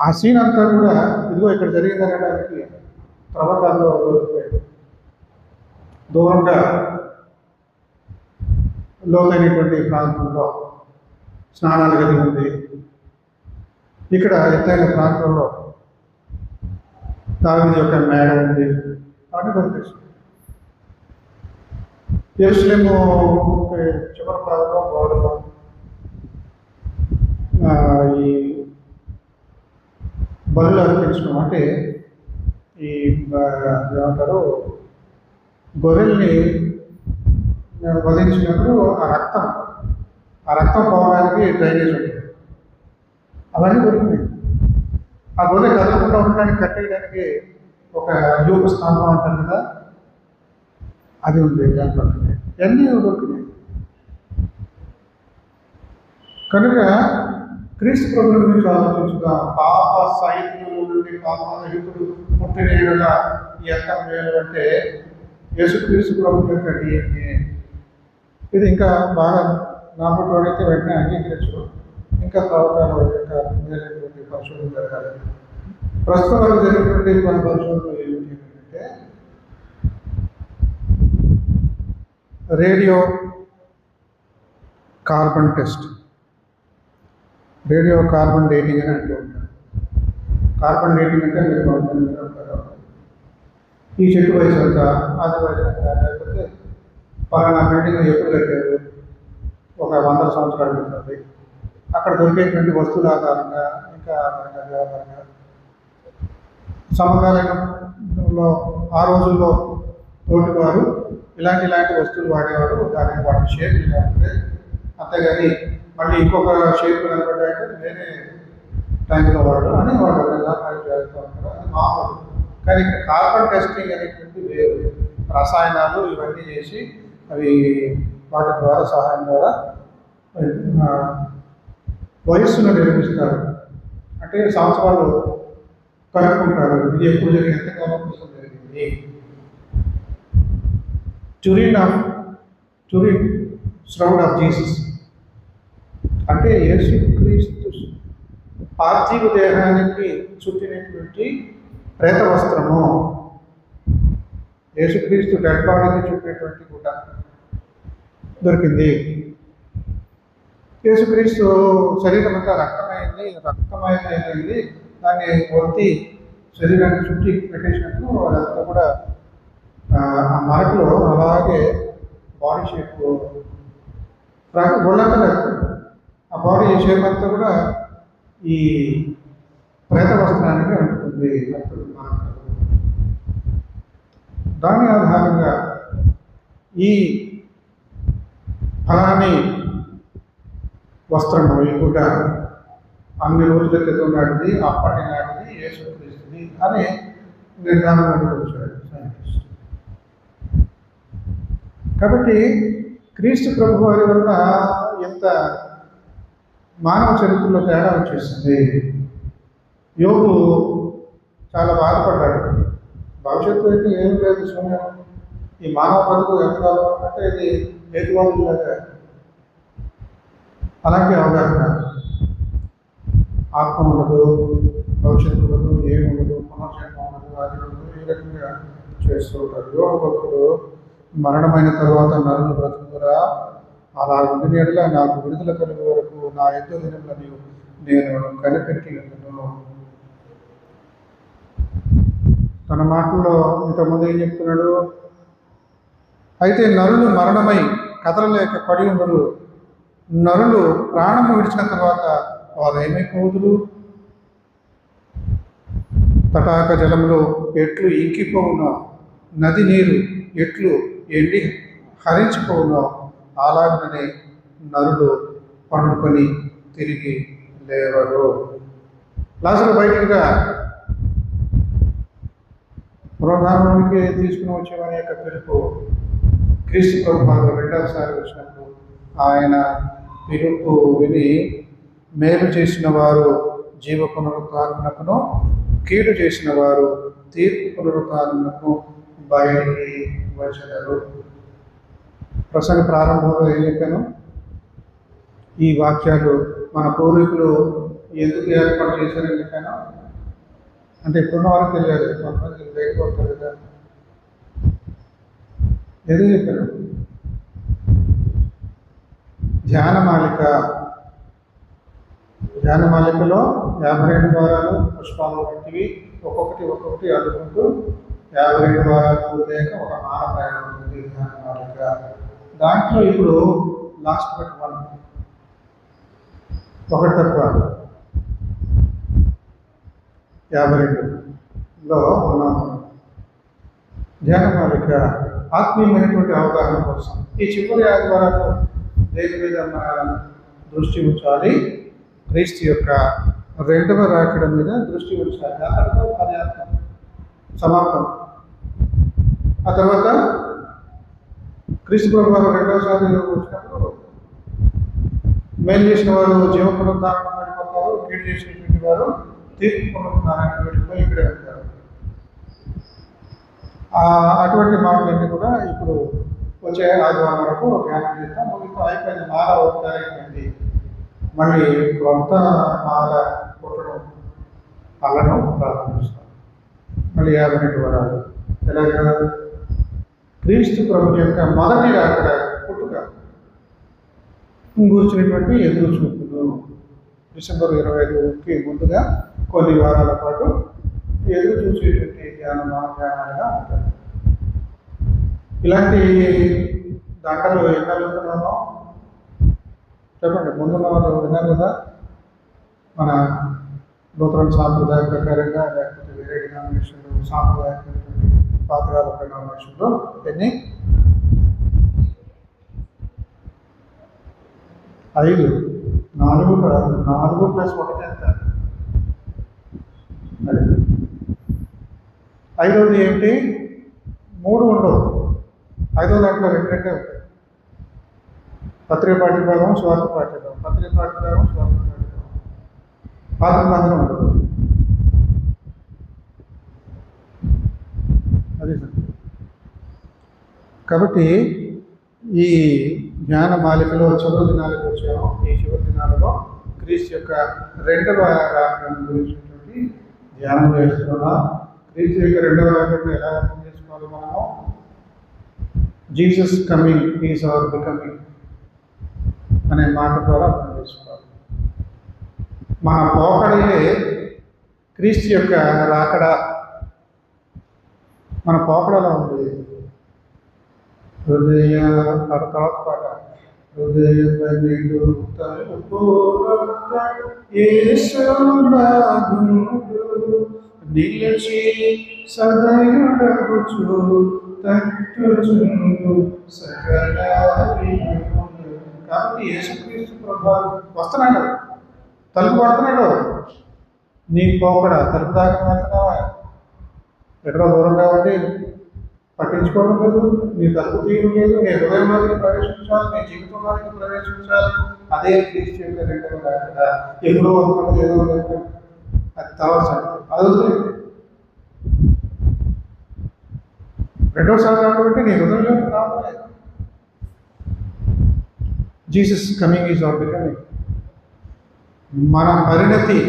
S1: ఆ సీన్ అంతా కూడా ఇదిగో ఇక్కడ జరిగింది అనడానికి ప్రవకాల్లో దొరికిపోయాడు. దూరంగా లోతైనటువంటి ప్రాంతంలో స్నానాల గది ఉంది. ఇక్కడ ఎత్తైన ప్రాంతంలో దావీదు యొక్క మేడ ఉంది. అని దొరికేసింది. యెరూషలేము చివరి భాగంలో గోడలో ఈ బలులు అర్పించడం, అంటే ఈ ఏమంటారు, గొర్రెల్ని వధించినప్పుడు ఆ రక్తం పోవడానికి డ్రైనేజ్ ఉంటుంది. అవన్నీ దొరికినాయి. ఆ గొర్రె కదలకుండా ఉండడానికి కట్టేయడానికి ఒక యోగ స్థానం అంటారు కదా, అది ఉంది. దాంట్లో అన్నీ దొరికినాయి. కనుక క్రీస్తు ప్రభువుల గురించి ఆలోచించుగా, పాప సైన్యం నుండి పాపరహితుడు పుట్టిన ఎంత మేలు అంటే యేసుక్రీస్తు ప్రభు యొక్క డిఎన్ఏ. ఇది ఇంకా బాగా నాపటోడైతే వెంటనే అంగీకరించు. ఇంకా తర్వాత యొక్క మేలైనటువంటి పరిశోధన జరగాలి. ప్రస్తుతం జరిగినటువంటి మన పరిశోధనలు ఏమిటి అంటే, radio carbon test, radio carbon dating అని అంటూ ఉంటారు. కార్బన్ డేటింగ్ అంటే మీరు ఈ చెట్టు వయసు అంతా, అది వయసు అంతా, లేకపోతే పలానా బిల్డింగ్ ఎప్పుడు కట్టారు, ఒక 100 సంవత్సరాలు ఉంటుంది, అక్కడ దొరికేటువంటి వస్తువుల ఆధారంగా ఇంకా ఆధారంగా సమకాలీనంలో ఆ రోజుల్లో తోటివారు ఇలాంటి వస్తువులు వాడేవాడు, దానికి వాటి షేప్ ఇలా ఉంటే, అంతేగాని మళ్ళీ ఇంకొక షేప్ కనబడ్డాయంటే వేరే టైంలో వాడు అని వాడు చేస్తూ ఉంటారు. అది మామూలు. కానీ ఇక్కడ కార్బన్ టెస్టింగ్ అనేటువంటి వేరు, రసాయనాలు ఇవన్నీ చేసి అవి వాటి ద్వారా సహాయం ద్వారా వయస్సును నిర్మిస్తారు. అంటే సంవత్సరాలు కనుక్కుంటారు, ఇది ఎప్పుడు జరిగి ఎంతకాలం కోసం జరిగింది. టురిన్ శ్రౌడ్ ఆఫ్ జీసస్ అంటే యేసుక్రీస్తు పార్థివ దేహానికి చుట్టినటువంటి ప్రేత వస్త్రము, యేసుక్రీస్తు డెడ్ బాడీకి చుట్టినటువంటి గుడ్డ దొరికింది. యేసుక్రీస్తు శరీరం అంతా రక్తమయమైంది, దాన్ని ఒత్తి శరీరాన్ని చుట్టి పెట్టేసినట్టు అదంతా కూడా ఆ మరకలో అలాగే బాడీ షేప్ ఒళ్ళంతా ఆ బాడీ షేప్ అంతా కూడా ఈ ప్రేత వస్త్రానికి అంటుతుంది. దాని ఆధారంగా ఈ ఫలాని వస్త్రము ఈ గుడ్డ అన్ని రోజుల క్రితం నాటిది, అప్పటి నాటిది, యేసుక్రీస్తుది అని నిర్ధారణ వచ్చాడు సైంటిస్ట్. కాబట్టి క్రీస్తు ప్రభు వారి వల్ల ఎంత మానవ చరిత్రలో తేడా వచ్చేసింది. యోగు చాలా బాధపడ్డాడు. భవిష్యత్తు అయితే ఏం లేదు, శూన్యం, ఈ మానవ బతుకు ఎంతకాలం అంటే ఇది హేతువాదులాగా అలాంటి అవగాహన, ఆత్మ ఉండదు, భవిష్యత్తు ఉండదు, ఏమి ఉండదు, పునర్జన్మ ఉండదు, అది ఉండదు, ఈ రకంగా చేస్తూ ఉంటారు. యోగ భక్తుడు మరణమైన తర్వాత నరులు బ్రతుకురా, అలా ఉండిన ఎడల నాకు విడుదల కలిగే వరకు నా యుద్ధ దినములను నేను కనిపెట్టి ఉన్నాను. తన మాటల్లో ఇంతకుముందు ఏం చెప్తున్నాడు? అయితే నరులు మరణమై కదలలేక పడి ఉండరు, నరులు ప్రాణము విడిచిన తర్వాత వారు ఏమైపోదురు? తటాక జలంలో ఎట్లు ఇంకిపోవునో, నది నీరు ఎట్లు ఎండి హరించిపోవునో, అలాగనే నరులు పండుకొని తిరిగి లేవరు. లాజరు బయటగా పునరుద్ధానానికి తీసుకుని వచ్చేవారి యొక్క పిలుపు క్రీస్తు ప్రభువు రెండవసారి వచ్చినప్పుడు ఆయన పిలుపు విని మేలు చేసిన వారు జీవ పునరుద్ధారణకును, కీడు చేసిన వారు తీర్పు పునరుద్ధారణకు బయటికి వచ్చారు. ప్రసంగ ప్రారంభంలో ఏం చెప్పాను? ఈ వాక్యాలు మన పూర్వీకులు ఎందుకు ఏర్పాటు చేశారని చెప్పాను. అంటే ఇప్పుడున్న వారికి తెలియదు, కొంతమంది బయటకు వస్తారు కదా. ఎందుకు చెప్పారు? ధ్యానమాలికలో 52 వారాలు పుష్పాలు వంటివి ఒక్కొక్కటి అడుగుంటూ 52 వారాలు పూర్తయ్యాక ఒక మానప్రాయం ఉంటుంది ధ్యానమాలిక. దాంట్లో ఇప్పుడు లాస్ట్ బట్ 1 ఒకటి తక్కువ 52లో ఉన్నాము. ధ్యానమాలిక ఆత్మీయమైనటువంటి అవగాహన కోసం ఈ చివరి ఆదివారాలు దేని మీద మన దృష్టి ఉంచాలి? క్రీస్తు యొక్క రెండవ రాకడ మీద దృష్టి ఉంచాలి. ఆ తర్వాత పర్యాప్తం సమాప్తం. ఆ తర్వాత క్రీస్తు ప్రభు వారు రెండవసారి వచ్చినప్పుడు మేలు చేసిన వారు జీవ పునరుద్ధారణకు వెళ్ళిపోతారు, కీడు చేసినటువంటి వారు తీర్పు పునరుద్ధారణకు వెళ్ళిపోయి ఇక్కడే ఉంటారు. అటువంటి మాటలన్నీ కూడా ఇప్పుడు వచ్చే ఆదివారం వరకు ధ్యానం చేస్తాం. ముగితో అయిపోయింది. మాల అవుతారైపోయింది. మళ్ళీ కొంత మాల పుట్టడం అల్లడం ప్రారంభిస్తాం. మళ్ళీ 52 వారాలు. ఎలాగా? క్రీస్తు ప్రభు యొక్క మొదటి రాకడ పుట్టుక కూర్చున్నటువంటి ఎదురు చూపులు. డిసెంబర్ 25కి ముందుగా కొన్ని వారాల పాటు ఎదురు చూసేటువంటి ధ్యానాలుగా ఉంటాయి. ఇలాంటి దాంట్లో ఎన్నో వెళ్తున్నామో చెప్పండి. ముందున్న వాళ్ళు విన్నారు కదా, మన నూతన సాంప్రదాయ ప్రకారంగా లేకపోతే వేరే డినామినేషన్లు సాంప్రదాయమైనటువంటి పాతకాల డినామినేషన్లో ఎన్ని 5, 4 కాదు, 4+1 ఎంత? 5వది ఏంటి? 3 ఉండవు. 5వ దాంట్లో 2 ఉంటాయి. పత్రిక పాఠ్యభాగం, స్వార్థ పాఠ్యభాగం, పత్రిక పాఠ్యభాగం, స్వార్థ పాఠ్యభాగం, పాత్ర మాత్రం ఉండదు. అది కాబట్టి ఈ జ్ఞాన మాలికలో చివరి దినాలకు వచ్చాము. ఈ చివరి దినాలలో క్రీస్తు యొక్క 2వ రాకడను గురించినటువంటి ధ్యానం చేస్తున్నాం. క్రీస్తు యొక్క 2వ రాకడను ఎలా అర్థం చేసుకోవాలి మనము? Jesus coming is our becoming అనే మాట ద్వారా అర్థం చేసుకోవాలి. మన పోకడలే క్రీస్తు యొక్క రాకడ. మన పోకడలో ఉంది. హృదయ తర్వాత పాట హృదయ నిలిచి సదయుడగుచు తట్టుచుండు సకల. కాబట్టి యేసుక్రీస్తు ప్రభు వస్తున్నాడు, తలుపు పడుతున్నాడు. నీ పోకడ తలుపు దాకా వెళ్తున్నావా? ఎక్కడో దూరంగా ఉండి పట్టించుకోవడం లేదు, నీ తలుపు తీయడం లేదు. నీ హృదయంలోకి ప్రవేశించాలి, నీ జీవితంలోకి ప్రవేశించాలి. అదే క్రీస్తు యొక్క 2వ రాకడ. ఎప్పుడో అనుకున్నది ఏదో లేదు, అది తలసారి అది వదిలేదు. 2వసారి కాబట్టి నీ హృదయంలోకి రావాలి. Jesus coming is our becoming. మన పరిణతి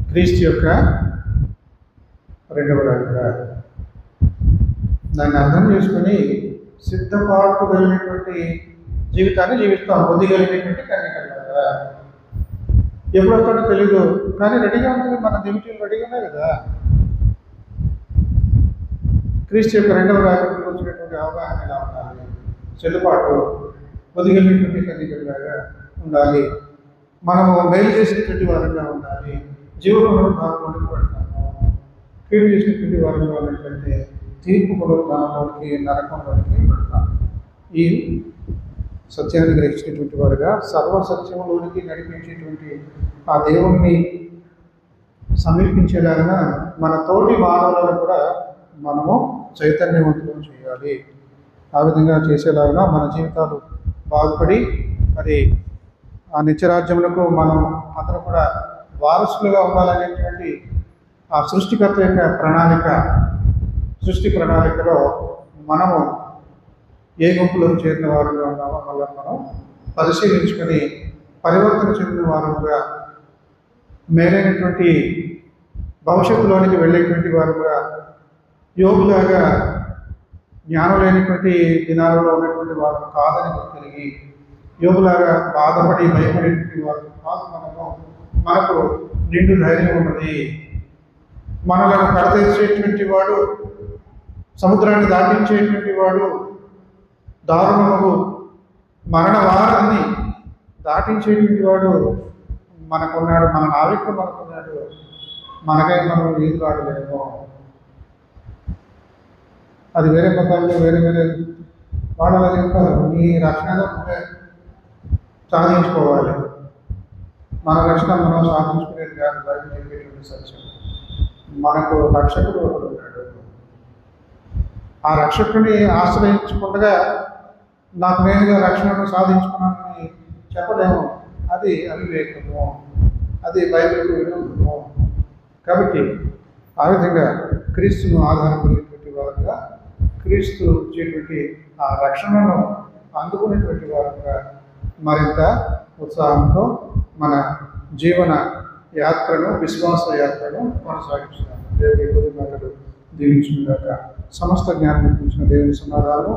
S1: క్రీస్తు యొక్క 2వ రాకడ. దాన్ని అర్థం చేసుకుని సిద్ధపాటు కలిగినటువంటి జీవితాన్ని జీవిస్తాం. బుద్ధి కలిగినటువంటి కన్యకలాగా. ఎప్పుడు వస్తాడో తెలీదు, కానీ రెడీగా ఉంటుంది. మన దివిటీలు రెడీగా ఉన్నాయి కదా. క్రీస్తు యొక్క 2వ రాకడకు వచ్చినటువంటి అవగాహన ఎలా ఉండాలి? సిద్ధపాటు బుద్ధి కలిగినటువంటి కన్యకలాగా ఉండాలి. మనము మేలు చేసినటువంటి వారంగా ఉండాలి. జీవనంలో భాగంలోకి పడతాము. కీడు చేసినటువంటి వారంగా ఉన్నట్లయితే తీర్పు పునరుద్ధానంలోకి, నరకంలోకి పెడతాం. ఈ సత్యాన్ని గ్రహించినటువంటి వారుగా సర్వసత్యంలోనికి నడిపించేటువంటి ఆ దేవుణ్ణి సమీపించేలాగా మన తోటి మానవులను కూడా మనము చైతన్యవంతులు చేయాలి. ఆ విధంగా చేసేలాగా మన జీవితాలు బాగుపడి మరి ఆ నిత్యరాజ్యములకు మనం అందరూ కూడా వారసులుగా ఉండాలనేటువంటి ఆ సృష్టికర్త యొక్క సృష్టి ప్రణాళికలో మనము ఏ గుంపులో చేరిన వారుగా ఉన్నామో మళ్ళీ మనం పరిశీలించుకొని పరివర్తన చెందిన వారుగా, మేలైనటువంటి భవిష్యత్తులోనికి వెళ్ళేటువంటి వారుగా, యోగులాగా జ్ఞానం లేనటువంటి దినాలలో ఉన్నటువంటి వారు కాదని గుర్తిరిగి, యోగులాగా బాధపడి భయపడేటువంటి వారు కాదు మనము. మనకు నిండు ధైర్యం ఉన్నది. మనలను కడతీర్చేటువంటి వాడు, సముద్రాన్ని దాటించేటువంటి వాడు, దారుణము మరణ వారాన్ని దాటించేటువంటి వాడు మనకున్నాడు. మన నావికుడు మనకున్నాడు. మనకై మనం ఏది వాడలేము. అది వేరే మతాల్లో వేరే వాడాలని కాదు. నీ రక్షణ సాధించుకోవాలి. మన రక్షణ మనం సాధించుకునేది కాదు. బయట చెప్పేటువంటి సత్యం. మనకు రక్షకుడు ఒకడు ఉన్నాడు. ఆ రక్షకుడిని ఆశ్రయించకుండా నాకు నేనుగా రక్షణను సాధించుకున్నానని చెప్పలేము. అది అవివేకము, అది బైబిల్కు విరోధము. కాబట్టి ఆ విధంగా క్రీస్తును ఆధారపడినటువంటి వారుగా, క్రీస్తు ఇచ్చేటువంటి ఆ రక్షణను అందుకునేటువంటి వారుగా మరింత ఉత్సాహంతో మన జీవన యాత్రను, విశ్వాస యాత్రను కొనసాగిస్తున్నాము. దేవుడి కొద్ది మాటలు దీవించుగాక. సమస్త జ్ఞానం ఇచ్చిన దేవుని సమాధానం